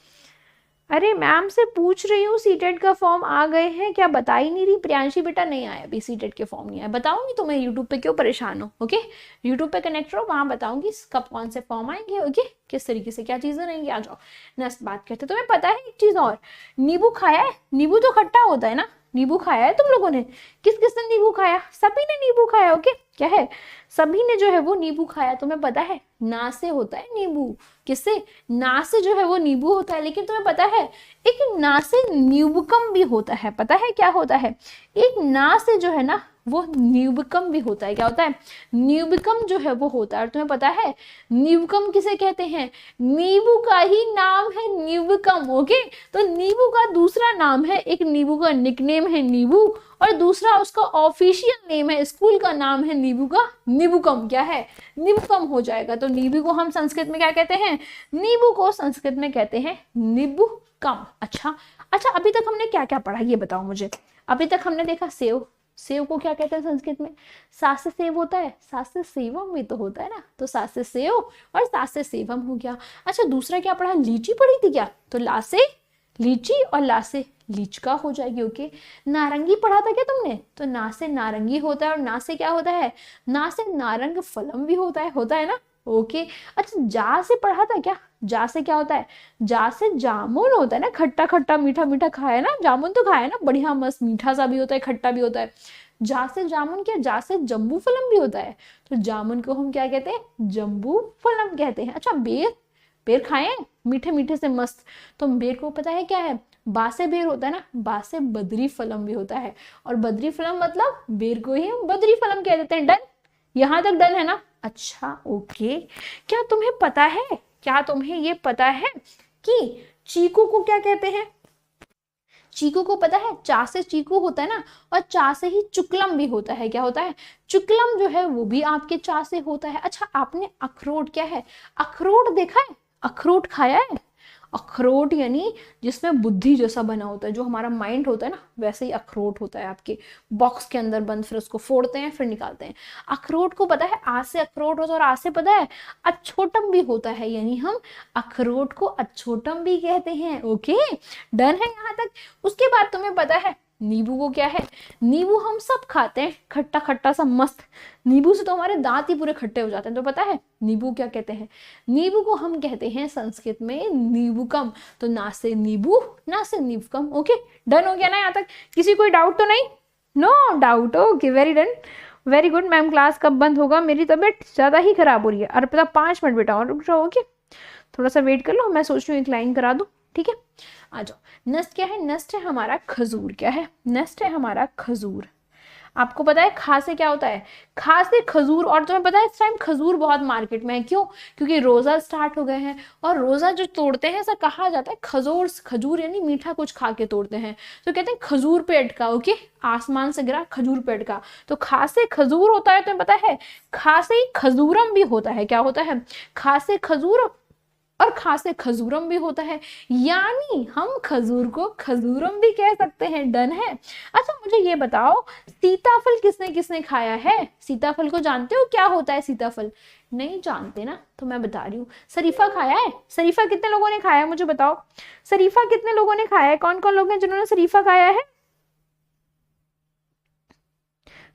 अरे मैम से पूछ रही हूँ सीटेट का फॉर्म आ गए हैं क्या, बता ही नहीं रही प्रियांशी बेटा। नहीं आया अभी, सीटेट के फॉर्म नहीं आया, बताऊंगी तुम्हें यूट्यूब पे, क्यों परेशान हो, ओके। यूट्यूब पे कनेक्ट रहो, वहां बताऊंगी कब कौन से फॉर्म आएंगे, ओके, किस तरीके से क्या चीजें रहेंगी। आ जाओ नेक्स्ट बात करते। तुम्हें पता है एक चीज और, नींबू खाया है, नींबू तो खट्टा होता है ना, नींबू खाया है तुम लोगों ने, किस किस ने नींबू खाया, सभी ने नींबू खाया, ओके। क्या है, सभी ने जो है वो नींबू खाया। तुम्हें पता है ना से होता है नींबू, किससे, ना से जो है वो नींबू होता है। लेकिन तुम्हें पता है एक ना से न्यूबकम भी होता है, पता है क्या होता है, एक ना से जो है ना वो न्यूबकम भी होता है। क्या होता है, न्यूबकम जो है वो होता है। और तुम्हें पता है न्यूबकम किसे कहते हैं, नींबू का ही नाम है न्यूबकम, ओके। तो नींबू का दूसरा नाम है, एक नींबू का निकनेम है नींबू, और दूसरा उसका ऑफिशियल नेम है, स्कूल का नाम है नींबू का नींबूकम। क्या है, नींबूकम हो जाएगा। तो नींबू को हम संस्कृत में क्या कहते हैं, नींबू को संस्कृत में कहते हैं नींबूकम। अच्छा अच्छा, अभी तक हमने क्या क्या पढ़ा ये बताओ मुझे। अभी तक हमने देखा सेव, सेव को क्या कहते हैं संस्कृत में, सास से सेव होता है, सास से सेवम भी तो होता है ना, तो सास से सेव और सास से सेवम हो गया। अच्छा दूसरा क्या पढ़ा, लीची पढ़ी थी क्या, तो ला से लीची और ला से लीचका हो जाएगी, ओके। नारंगी पढ़ा था क्या तुमने, तो ना से नारंगी होता है, और ना से क्या होता है, ना से नारंग फलम भी होता है ना, ओके। अच्छा जा से पढ़ा था क्या, जा से क्या होता है, जा से जामुन होता है ना, खट्टा खट्टा मीठा मीठा खाया ना, जामुन तो खाया ना, बढ़िया मस्त मीठा सा भी होता है, खट्टा भी होता है। जा से जामुन, क्या जा से जम्बू फलम भी होता है, तो जामुन को हम क्या कहते हैं, जम्बू फलम कहते हैं। अच्छा बेर, बेर खाए हैं मीठे मीठे से मस्त, तो बेर को पता है क्या है, बासे बेर होता है ना, बासे बद्री फलम भी होता है, और बद्री फलम मतलब बेर को ही हम बद्री फलम कह देते हैं। डन, यहां तक डन है ना। अच्छा ओके, क्या तुम्हें पता है, क्या तुम्हें ये पता है कि चीकू को क्या कहते हैं, चीकू को पता है, चा से चीकू होता है ना, और चा से ही चुकलम भी होता है। क्या होता है, चुकलम जो है वो भी आपके चा से होता है। अच्छा आपने अखरोट, क्या है अखरोट, देखा है, अखरोट खाया है, अखरोट यानी जिसमें बुद्धि जैसा बना होता है, जो हमारा माइंड होता है ना वैसे ही अखरोट होता है, आपके बॉक्स के अंदर बंद, फिर उसको फोड़ते हैं फिर निकालते हैं। अखरोट को पता है आ से अखरोट होता है, और आ से पता है अछोटम भी होता है, यानी हम अखरोट को अछोटम भी कहते हैं, ओके डन है यहाँ तक। उसके बाद तुम्हें पता है नींबू को क्या है, नींबू हम सब खाते हैं, खट्टा खट्टा सा मस्त, नींबू से तो हमारे दांत ही पूरे खट्टे हो जाते हैं। तो पता है नींबू क्या कहते हैं, नींबू को हम कहते हैं संस्कृत में नींबूकम। तो ना से नींबू, ना से नींबूकम, ओके डन हो गया ना यहाँ तक, किसी कोई डाउट तो नहीं, no doubt, okay very done, very good. Ma'am class कब बंद होगा, मेरी तबीयत ज्यादा ही खराब हो रही है। और पता 5 मिनट बेटा और रुक जाओ, ओके थोड़ा सा वेट कर लो, मैं सोच रही हूँ एक लाइन करा दूँ, ठीक है आ जाओ। नेक्स्ट क्या है, नेक्स्ट है हमारा खजूर। क्या है, नेक्स्ट है हमारा खजूर। आपको पता है खा से क्या होता है, खा से खजूर। और तुम्हें पता है इस टाइम खजूर बहुत मार्केट में है, क्यों, क्योंकि रोजा स्टार्ट हो गए हैं, और रोजा जो तोड़ते हैं ऐसा कहा जाता है खजूर, खजूर यानी मीठा कुछ खा के तोड़ते हैं, तो कहते हैं खजूर पे अटका, ओके आसमान से गिरा खजूर पे अटका, तो खा से खजूर होता है। तुम्हें पता है खा से ही खजूरम भी होता है, क्या होता है, खा से खजूर और खा से खजूरम भी होता है, यानी हम खजूर को खजूरम भी कह सकते हैं। डन है। अच्छा मुझे ये बताओ, सीताफल किसने किसने खाया है? सीताफल को जानते हो क्या होता है सीताफल? नहीं जानते ना, तो मैं बता रही हूँ। शरीफा खाया है? शरीफा कितने लोगों ने खाया है मुझे बताओ। शरीफा कितने लोगों ने खाया है? कौन कौन लोग हैं जिन्होंने शरीफा खाया है?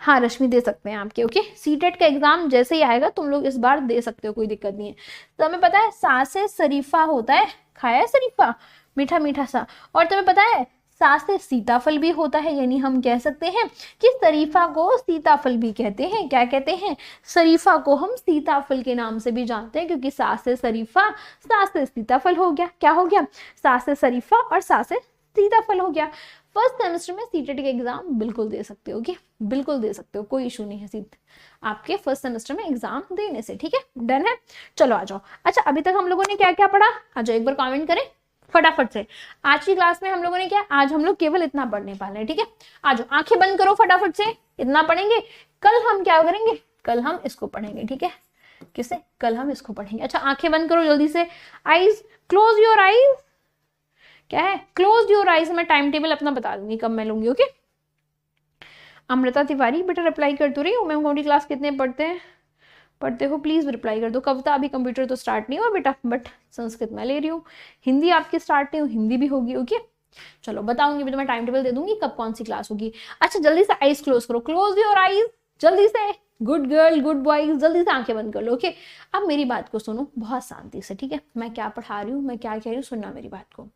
हाँ रश्मि दे सकते हैं आपके। ओके, सीटेट का एग्जाम जैसे ही आएगा तुम लोग इस बार दे सकते हो, कोई दिक्कत नहीं है। तो तुम्हें पता है सा से शरीफा होता है, खाया है शरीफा, मीठा मीठा सा। और तुम्हें पता है सा से सीताफल भी होता है, यानी हम कह सकते हैं कि शरीफा को सीताफल भी कहते हैं। क्या कहते हैं? शरीफा को हम सीताफल के नाम से भी जानते हैं, क्योंकि सा से शरीफा, सा से सीताफल हो गया। क्या हो गया? सा से शरीफा और सा से सीताफल हो गया। फर्स्ट सेमेस्टर में सीटेट के एग्जाम बिल्कुल दे सकते हो, बिल्कुल दे सकते हो, कोई इशू नहीं है सीट आपके फर्स्ट सेमेस्टर में एग्जाम देने से। ठीक है, डन है। चलो आ जाओ। अच्छा अभी तक हम लोगों ने क्या क्या पढ़ा? आ जाओ एक बार कमेंट करें फटाफट से। आज की क्लास में हम लोगों ने क्या, आज हम लोग केवल इतना पढ़ने वाले हैं। ठीक है, आ जाओ, आंखें बंद करो फटाफट से, इतना पढ़ेंगे। कल हम क्या करेंगे? कल हम इसको पढ़ेंगे। ठीक है, किसे? कल हम इसको पढ़ेंगे। अच्छा आंखें बंद करो जल्दी से, आईज क्लोज योर आईज। क्या है? Close your eyes. मैं टाइम टेबल अपना बता दूंगी कब मैं लूंगी। ओके, अमृता तिवारी बेटा रिप्लाई कर तो रही हूँ। मैम कौन क्लास कितने पढ़ते हो प्लीज रिप्लाई कर दो। कविता अभी कंप्यूटर तो स्टार्ट नहीं हुआ बेटा, बट संस्कृत मैं ले रही हूँ। हिंदी आपकी स्टार्ट नहीं हुई, हिंदी भी होगी। ओके चलो बताऊंगी भी, तो मैं टाइम टेबल दे दूंगी कब कौन सी क्लास होगी। अच्छा जल्दी से आईज क्लोज करो, क्लोज योर आईज जल्दी से। गुड गर्ल गुड बॉयज, जल्दी से आंखें बंद कर लो। ओके अब मेरी बात को सुनो बहुत शांति से। ठीक है, मैं क्या पढ़ा रही हूँ, मैं क्या कह रही हूँ, सुनना मेरी बात को।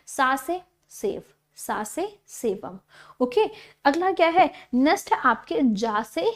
सा से सेव, सा से सेवम। ओके अगला क्या है? नेक्स्ट आपके जा से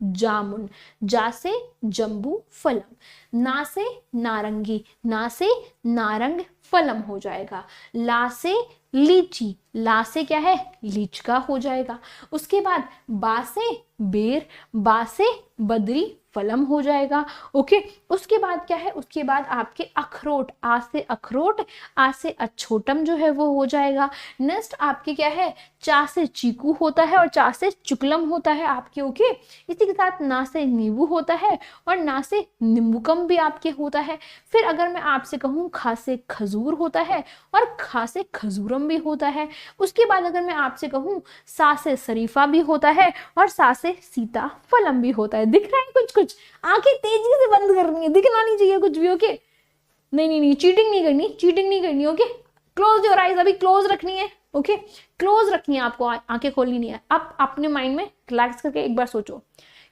जामुन, जा से जंबू फलम, ना से नारंगी, ना से नारंग फलम हो जाएगा। ला से लीची, ला से क्या है? लीचका हो जाएगा। उसके बाद बा से बेर, बा से बद्री फलम हो जाएगा। ओके उसके बाद क्या है? उसके बाद आपके अखरोट, आ से अखरोट, आ से अछोटम जो है वो हो जाएगा। नेक्स्ट आपके क्या है? चा से चीकू होता है और चा से चुकलम होता है आपके। ओके इसी के साथ ना से नींबू होता है और ना से नींबूकम भी आपके होता है। फिर अगर मैं आपसे कहूँ खा से खजूर होता है और खा से खजूरम भी होता है। उसके बाद अगर मैं आपसे कहूँ सा से शरीफा भी होता है और सा से सीता फलम भी होता है। दिख रहा है कुछ कुछ? आंखें तेजी से बंद करनी है, दिखना नहीं चाहिए कुछ भी। ओके नहीं नहीं नहीं, चीटिंग नहीं करनी, चीटिंग नहीं करनी। ओके क्लोज योर आईज, अभी क्लोज रखनी है। ओके क्लोज रखनी है आपको, आंखें खोलनी नहीं है। अब अपने माइंड में रिलैक्स करके एक बार सोचो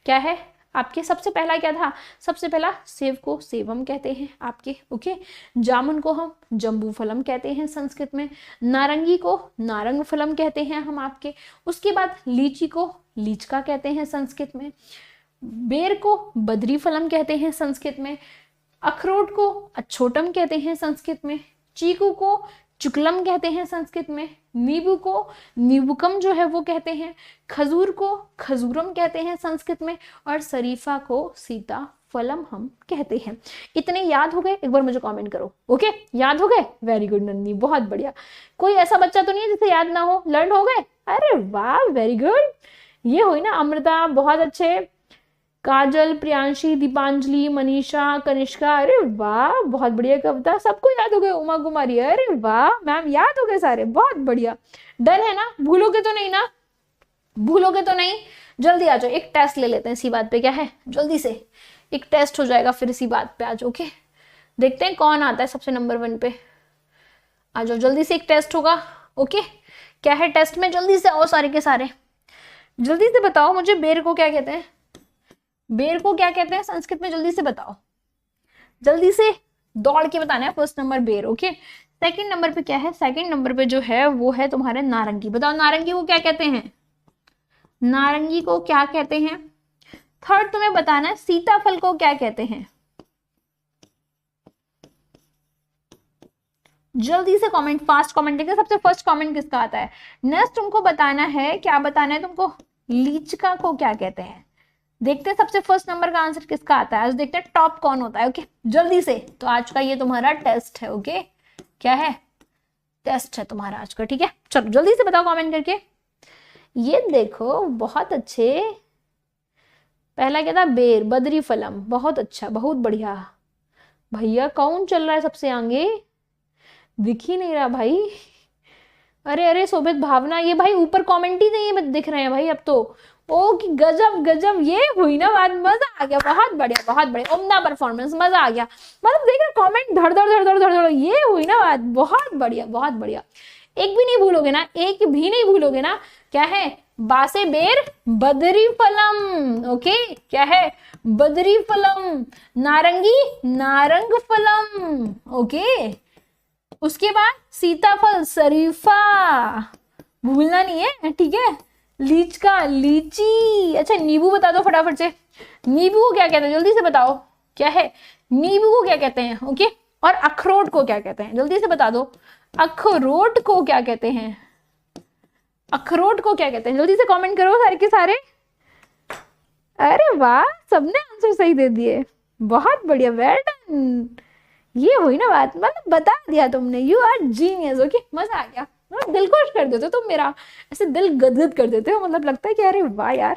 क्या है आपके। सबसे पहला क्या था? सबसे पहला सेव को सेवम कहते हैं आपके। ओके जामुन को हम जम्बू फलम कहते हैं संस्कृत में। नारंगी को नारंग फलम कहते हैं हम आपके। उसके बाद लीची को लीचका कहते हैं संस्कृत में। बेर को बद्री फलम कहते हैं संस्कृत में। अखरोट को अछोटम कहते हैं संस्कृत में। चीकू को चुकलम कहते हैं संस्कृत में। नींबू को नींबूकम जो है वो कहते हैं। खजूर को खजूरम कहते हैं संस्कृत में। और शरीफा को सीता फलम हम कहते हैं। इतने याद हो गए? एक बार मुझे कमेंट करो। ओके याद हो गए? वेरी गुड नंदी, बहुत बढ़िया। कोई ऐसा बच्चा तो नहीं है जिसे याद ना हो? लर्न हो गए? अरे वाह वेरी गुड। ये हुई ना अमृता, बहुत अच्छे। काजल, प्रियांशी, दीपांजलि, मनीषा, कनिष्का, अरे वाह बहुत बढ़िया। कविता सबको याद हो गए। उमा कुमारी, अरे वाह मैम याद हो गए सारे, बहुत बढ़िया। डर है ना? भूलोगे तो नहीं ना? भूलोगे तो नहीं? जल्दी आ जाओ, एक टेस्ट ले लेते हैं इसी बात पे। क्या है? जल्दी से एक टेस्ट हो जाएगा फिर इसी बात पे। आ जाओ। ओके देखते हैं कौन आता है सबसे नंबर 1 पे। आ जाओ जल्दी से, एक टेस्ट होगा। ओके क्या है टेस्ट में? जल्दी से आओ सारे के सारे, जल्दी से बताओ मुझे बेर को क्या कहते हैं। बेर को क्या कहते हैं संस्कृत में? जल्दी से बताओ, जल्दी से दौड़ के बताना है। फर्स्ट नंबर बेर। ओके सेकंड नंबर पे क्या है? सेकंड नंबर पे जो है वो है तुम्हारे नारंगी। बताओ नारंगी को क्या कहते हैं? नारंगी को क्या कहते हैं? थर्ड तुम्हें बताना है सीताफल को क्या कहते हैं। जल्दी से कमेंट, फास्ट कमेंट। देखिए सबसे फर्स्ट कमेंट किसका आता है। नेक्स्ट तुमको बताना है, क्या बताना है तुमको? लीचका को क्या कहते हैं। देखते हैं सबसे फर्स्ट नंबर का आंसर किसका आता है। आज देखते हैं टॉप कौन होता है। ओके जल्दी से। तो आज का ये तुम्हारा टेस्ट है। ओके क्या है? टेस्ट है तुम्हारा आज का। ठीक है चलो जल्दी से बताओ कमेंट करके। ये देखो बहुत अच्छे। पहला क्या था? बेर, बद्री फलम, बहुत अच्छा बहुत बढ़िया। भैया कौन चल रहा है सबसे आगे, दिख ही नहीं रहा भाई। अरे अरे शोभित भावना, ये भाई ऊपर कमेंट ही नहीं दिख रहे हैं भाई अब तो। ओ कि गजब गजब, ये हुई ना बात, मजा आ गया, बहुत बढ़िया बहुत बढ़िया, उम्दा परफॉर्मेंस, मजा आ गया। मतलब देख रहे कमेंट धड़ धड़ धड़ धड़ धड़ धड़, ये हुई ना बात, बहुत बढ़िया बहुत बढ़िया। एक भी नहीं भूलोगे ना, एक भी नहीं भूलोगे ना, क्या है, बासे बेर बदरी फलम, ओके, क्या है, बदरी फलम, नारंगी नारंग फलम, ओके। उसके बाद सीताफल शरीफा, भूलना नहीं है, ठीक है। लीच का लीची। अच्छा नींबू बता दो फटाफट से, नींबू को क्या कहते हैं, जल्दी से बताओ, क्या है, नींबू को क्या कहते हैं, ओके। और अखरोट को क्या कहते हैं, जल्दी से बता दो, अखरोट को क्या कहते हैं, अखरोट को क्या कहते हैं, जल्दी से कमेंट करो सारे के सारे। अरे वाह, सबने आंसर सही दे दिए, बहुत बढ़िया, वेल डन। ये हुई ना बात, मतलब बता दिया तुमने, यू आर जीनियस, ओके, मजा आ गया। दिल खुश कर देते हो तुम मेरा, ऐसे दिल गदगद कर देते हो, मतलब लगता है कि अरे वाह यार,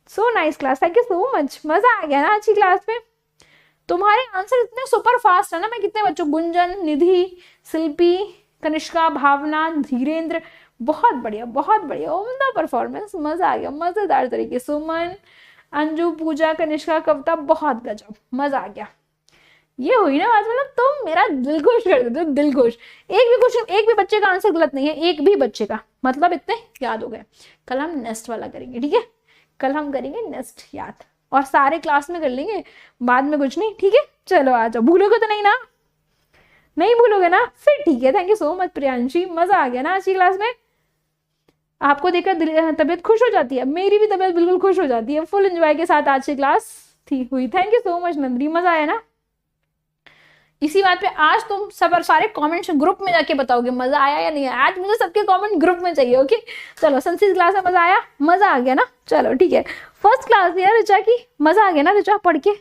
so nice class, thank you so much, मजा आ गया ना अच्छी क्लास में। तुम्हारे आंसर इतने सुपर फास्ट है ना, मैं कितने बच्चों, गुंजन, निधि, शिल्पी, कनिष्का, भावना, धीरेन्द्र, बहुत बढ़िया बहुत बढ़िया, उम्दा परफॉर्मेंस, मजा आ गया, मजेदार तरीके, सुमन, अंजू, पूजा, कनिष्का, कविता, बहुत गजब, मजा आ गया। ये हुई ना बात, मतलब तुम मेरा दिल खुश कर देते हो, दिल खुश। एक भी बच्चे का आंसर गलत नहीं है, एक भी बच्चे का, मतलब इतने याद हो गए। कल हम नेक्स्ट वाला करेंगे, ठीक है, कल हम करेंगे नेक्स्ट याद, और सारे क्लास में कर लेंगे, बाद में कुछ नहीं, ठीक है। चलो आ जाओ, भूलोगे तो नहीं ना, नहीं भूलोगे ना, फिर ठीक है। Thank you so much Priyanshi, मजा आ गया ना अच्छी क्लास में। आपको देखकर तबीयत खुश हो जाती है, मेरी भी तबीयत बिल्कुल खुश हो जाती है, फुल एंजॉय के साथ आज की क्लास थी हुई। थैंक यू सो मच नंदरी, मजा आया ना। इसी बात पे आज तुम सब सारे कमेंट्स ग्रुप में जाके बताओगे मजा आया या नहीं आया। आज मुझे सबके कमेंट ग्रुप में चाहिए, ओके। चलो संस्कृत क्लास में मजा आया, मजा आ गया ना, चलो ठीक है। फर्स्ट क्लास यार ऋचा की, मजा आ गया ना ऋचा पढ़ के,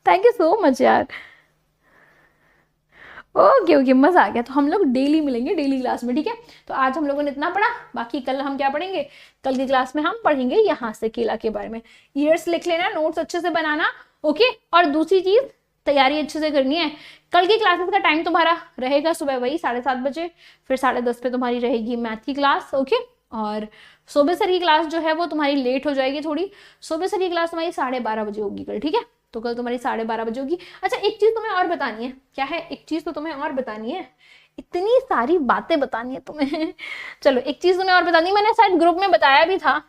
थैंक यू सो मच यार, ओके ओके, मजा आ गया। तो हम लोग डेली मिलेंगे, डेली क्लास में, ठीक है। तो आज हम लोगों ने इतना पढ़ा, बाकी कल हम क्या पढ़ेंगे, कल की क्लास में हम पढ़ेंगे यहाँ से केला के बारे में। ईयर्स लिख लेना, नोट्स अच्छे से बनाना, ओके। और दूसरी चीज, तैयारी अच्छे से करनी है। कल की क्लासेस का टाइम तुम्हारा रहेगा सुबह वही 7:30 बजे, फिर 10:30 पे तुम्हारी रहेगी मैथ की क्लास, ओके। और शोभे सर की क्लास जो है वो तुम्हारी लेट हो जाएगी थोड़ी, शोभे सर की क्लास तुम्हारी 12:30 बजे होगी कल, ठीक है। तो कल तुम्हारी 12:30 बजे होगी। अच्छा एक चीज तुम्हें और बतानी है, क्या है, एक चीज तो तुम्हें और बतानी है, इतनी सारी बातें बतानी है तुम्हें चलो एक चीज तुम्हें और बतानी है, मैंने शायद ग्रुप में बताया भी था,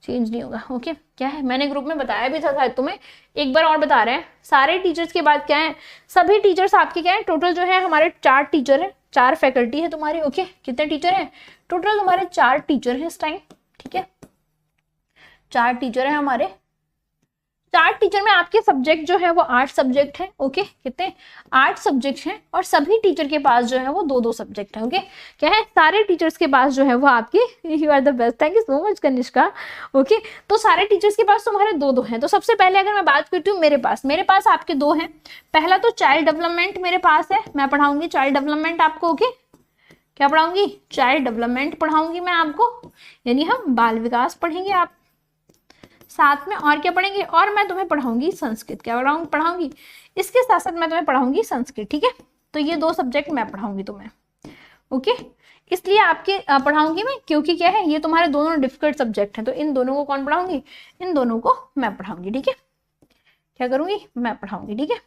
चेंज नहीं होगा, ओके। क्या है, मैंने ग्रुप में बताया भी था शायद तुम्हें, एक बार और बता रहे हैं। सारे टीचर्स के बाद क्या है, सभी टीचर्स आपके क्या है, टोटल जो है हमारे 4 टीचर है, 4 फैकल्टी है तुम्हारी, ओके। कितने टीचर है टोटल तुम्हारे, 4 टीचर है इस टाइम, ठीक है। 4 टीचर है हमारे, 4 टीचर में आपके सब्जेक्ट जो है वो 8 सब्जेक्ट है, ओके। कितने, 8 सब्जेक्ट हैं, और सभी टीचर के पास जो है वो 2-2 सब्जेक्ट है, ओके। क्या है, सारे टीचर्स के पास जो है वो आपके, you are the best, thank you so much Kanishka, okay. तो सारे टीचर्स के पास तुम्हारे 2-2 हैं। तो सबसे पहले अगर मैं बात करती हूँ मेरे पास आपके 2 हैं। पहला तो चाइल्ड डेवलपमेंट मेरे पास है, मैं पढ़ाऊंगी चाइल्ड डेवलपमेंट आपको, ओके। क्या पढ़ाऊंगी, चाइल्ड डेवलपमेंट पढ़ाऊंगी मैं आपको, यानी हम बाल विकास पढ़ेंगे आप साथ में, और क्या पढ़ेंगे, और मैं तुम्हें पढ़ाऊंगी संस्कृत, क्या पढ़ाऊंगी, इसके साथ साथ मैं तुम्हें पढ़ाऊंगी संस्कृत, ठीक है। तो ये 2 सब्जेक्ट मैं पढ़ाऊंगी तुम्हें, ओके। इसलिए आपके पढ़ाऊंगी मैं, क्योंकि क्या है, ये तुम्हारे दोनों डिफिकल्ट सब्जेक्ट हैं, तो इन दोनों को कौन पढ़ाऊंगी, इन दोनों को मैं पढ़ाऊंगी, ठीक है। क्या करूंगी, मैं पढ़ाऊंगी, ठीक है।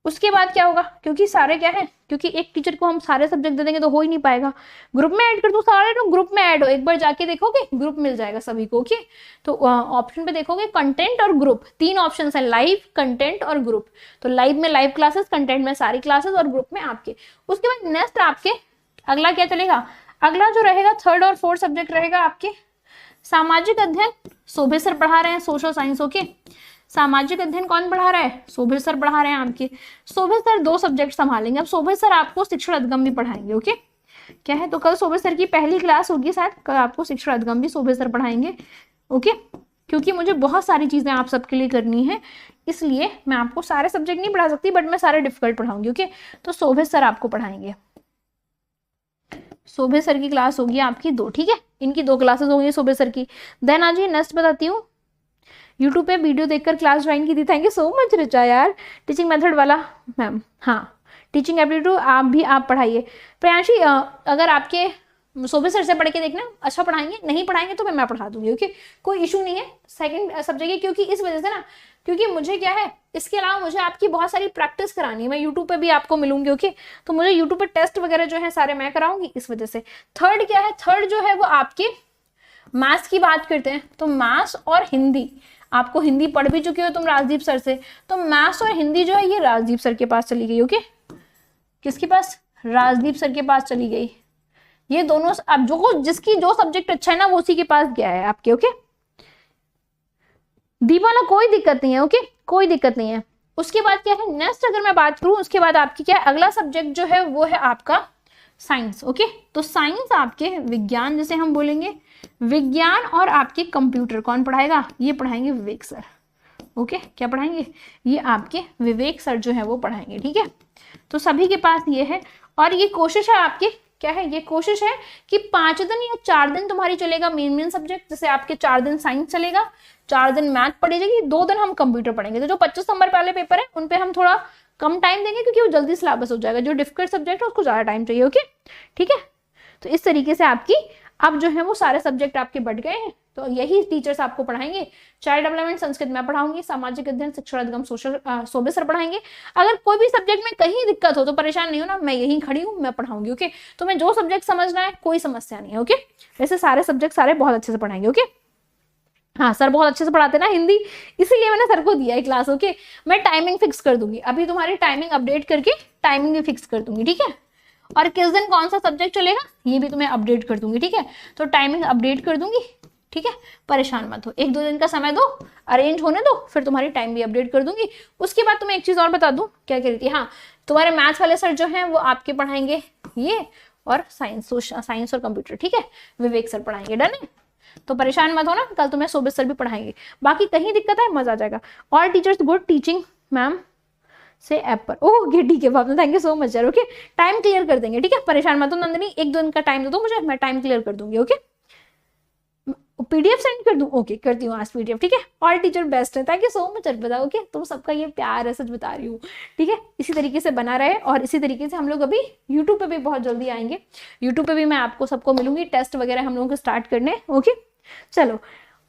उसके बाद क्या होगा, क्योंकि सारे क्या है, क्योंकि एक टीचर को हम सारे सब्जेक्ट दे देंगे तो हो ही नहीं पाएगा, ग्रुप में ऐड कर दो, सारे लोग ग्रुप में ऐड हो, एक बार जाके देखोगे ग्रुप मिल जाएगा सभी को, ओके। तो ऑप्शन पे देखोगे कंटेंट और ग्रुप, 3 ऑप्शन है, लाइव, कंटेंट और ग्रुप। तो लाइव में लाइव क्लासेस, कंटेंट में सारी क्लासेस, और ग्रुप में आपके। उसके बाद नेक्स्ट आपके अगला क्या चलेगा, अगला जो रहेगा 3rd और 4th सब्जेक्ट रहेगा आपके सामाजिक अध्ययन, शोभे सर पढ़ा रहे हैं, सोशल साइंस, ओके। सामाजिक अध्ययन कौन पढ़ा रहा है, शोभे सर पढ़ा रहे हैं आपके। शोभे सर 2 सब्जेक्ट संभालेंगे, अब शोभे सर आपको शिक्षण अधिगम भी पढ़ाएंगे, ओके। क्या है, तो कल शोभे सर की पहली क्लास होगी शायद, कल आपको शिक्षण अधिगम भी शोभे सर पढ़ाएंगे, ओके। क्योंकि मुझे बहुत सारी चीजें आप सबके लिए करनी है, इसलिए मैं आपको सारे सब्जेक्ट नहीं पढ़ा सकती, बट मैं सारे डिफिकल्ट पढ़ाऊंगी, ओके। तो शोभे सर आपको पढ़ाएंगे, शोभे सर की क्लास होगी आपकी 2, ठीक है। इनकी 2 क्लासेस होंगी शोभे सर की। देन आज ये नेक्स्ट बताती हूँ, यूट्यूब पे वीडियो देखकर क्लास ज्वाइन की थी, thank you so much Richa यार। टीचिंग मेथड वाला मैम, हाँ टीचिंग एप्टीट्यूड आप पढ़ाइए। प्रियांशी अगर आपके सोबे सर से पढ़ के देखना, अच्छा पढ़ाएंगे, नहीं पढ़ाएंगे तो मैं पढ़ा दूंगी, ओके कोई इशू नहीं है। सेकंड सब्जेक्ट है, क्योंकि इस वजह से ना, क्योंकि मुझे क्या है, इसके अलावा मुझे आपकी बहुत सारी प्रैक्टिस करानी है, मैं यूट्यूब पे भी आपको मिलूंगी, ओके तो मुझे यूट्यूब पे टेस्ट वगैरह जो है सारे मैं कराऊंगी, इस वजह से। थर्ड क्या है, थर्ड जो है वो आपके मैथ्स की बात करते हैं, तो मैथ्स और हिंदी, आपको हिंदी पढ़ भी चुके हो तुम राजदीप सर से, तो मैथ्स और हिंदी जो है ये राजदीप सर के पास चली गई, ओके किसके पास, राजदीप सर के पास चली गई। ये दोनों अब जो जिसकी जो सब्जेक्ट अच्छा है ना वो उसी के पास गया है आपके, ओके दीपाना कोई दिक्कत नहीं है, ओके कोई दिक्कत नहीं है। उसके बाद क्या है, नेक्स्ट अगर मैं बात करूं, उसके बाद आपकी क्या है, अगला सब्जेक्ट जो है वो है आपका साइंस, ओके तो साइंस आपके विज्ञान, जैसे हम बोलेंगे विज्ञान और आपके कंप्यूटर कौन पढ़ाएगा, ये पढ़ाएंगे विवेक सर, ओके क्या पढ़ाएंगे, ये आपके विवेक सर जो है वो पढ़ाएंगे, ठीक है तो सभी के पास ये है। और ये कोशिश है आपकी, क्या है ये कोशिश है कि 5 दिन या 4 दिन तुम्हारी चलेगा मेन सब्जेक्ट, जैसे आपके 4 दिन साइंस चलेगा, 4 दिन मैथ पढ़ी जाएगी, 2 दिन हम कंप्यूटर पढ़ेंगे। तो जो 25 नंबर वाले पेपर है उन पे हम थोड़ा कम टाइम देंगे, क्योंकि वो जल्दी सिलेबस हो जाएगा, जो डिफिकल्ट सब्जेक्ट है उसको ज्यादा टाइम चाहिए, ओके ठीक है। तो इस तरीके से आपकी अब जो है वो सारे सब्जेक्ट आपके बढ़ गए हैं, तो यही टीचर्स आपको पढ़ाएंगे। चाइल्ड डेवलपमेंट संस्कृत मैं पढ़ाऊंगी, सामाजिक अध्ययन शिक्षा अधिगम सोशल सोबे सर पढ़ाएंगे। अगर कोई भी सब्जेक्ट में कहीं दिक्कत हो तो परेशान नहीं हो ना, मैं यहीं खड़ी हूँ, मैं पढ़ाऊंगी, ओके तुम्हें जो सब्जेक्ट समझना है कोई समस्या नहीं है, ओके वैसे सारे सब्जेक्ट सारे बहुत अच्छे से पढ़ाएंगे, ओके हाँ सर बहुत अच्छे से पढ़ाते ना हिंदी, इसीलिए मैंने सर को दिया है क्लास, ओके मैं टाइमिंग फिक्स कर दूंगी, अभी तुम्हारी टाइमिंग अपडेट करके टाइमिंग भी फिक्स कर दूंगी, ठीक है और किस दिन कौन सा सब्जेक्ट चलेगा ये भी तुम्हें अपडेट कर दूंगी, ठीक है तो टाइमिंग अपडेट कर दूंगी, ठीक है परेशान मत हो, 1-2 दिन का समय दो, अरेंज होने दो, फिर तुम्हारी टाइम भी अपडेट कर दूंगी। उसके बाद तुम्हें एक चीज और बता दूं, क्या कह रही थी, हाँ तुम्हारे मैथ्स वाले सर जो हैं वो आपके पढ़ाएंगे ये, और साइंस और कंप्यूटर, ठीक है विवेक सर पढ़ाएंगे, डन है तो परेशान मत हो ना, कल तुम्हें सोबे सर भी पढ़ाएंगे, बाकी कहीं दिक्कत है मजा आ जाएगा। और टीचर्स गुड टीचिंग मैम से ऐप पर, ओके ठीक है बाबा थैंक यू सो मच यार, ओके टाइम क्लियर कर देंगे, ठीक है परेशान मत हो नंदिनी, 1-2 दिन का टाइम दे दो मुझे, मैं टाइम क्लियर कर दूंगी, ओके पीडीएफ सेंड कर दूं, ओके करती हूँ आज पीडीएफ, ठीक है ऑल टीचर बेस्ट है, thank you so much Arpita, okay तुम सबका ये प्यार है, सच बता रही हूँ, ठीक है इसी तरीके से बना रहे, और इसी तरीके से हम लोग अभी यूट्यूब पे भी बहुत जल्दी आएंगे, यूट्यूब पे भी मैं आपको सबको मिलूंगी, टेस्ट वगैरह हम लोगों को स्टार्ट करने, ओके चलो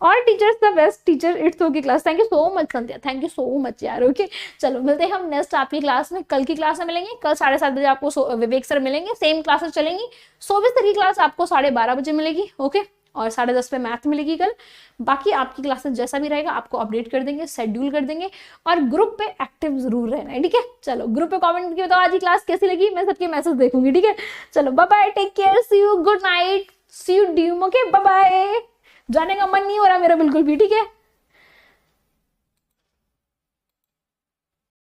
और teachers the best teacher it's okay class, thank you so much Sandhya, thank you so much यार, ओके चलो मिलते हैं हम नेक्स्ट आपकी क्लास में, कल की क्लास में मिलेंगे, कल 7:30 बजे आपको विवेक सर मिलेंगे, सेम क्लासेस चलेंगी, सोबे सर की क्लास आपको 12:30 बजे मिलेगी, ओके और 10:30 पे मैथ मिलेगी कल, बाकी आपकी क्लासेस जैसा भी रहेगा आपको अपडेट कर देंगे, शेड्यूल कर देंगे, और ग्रुप पे एक्टिव जरूर रहना है, ठीक है चलो ग्रुप पे कमेंट करके बताओ आज की क्लास कैसी लगी, मैं सबके मैसेज देखूंगी, ठीक है चलो bye bye, take care, see you, good night, see you dream, okay bye bye, जाने का मन नहीं हो रहा मेरा बिल्कुल भी, ठीक है।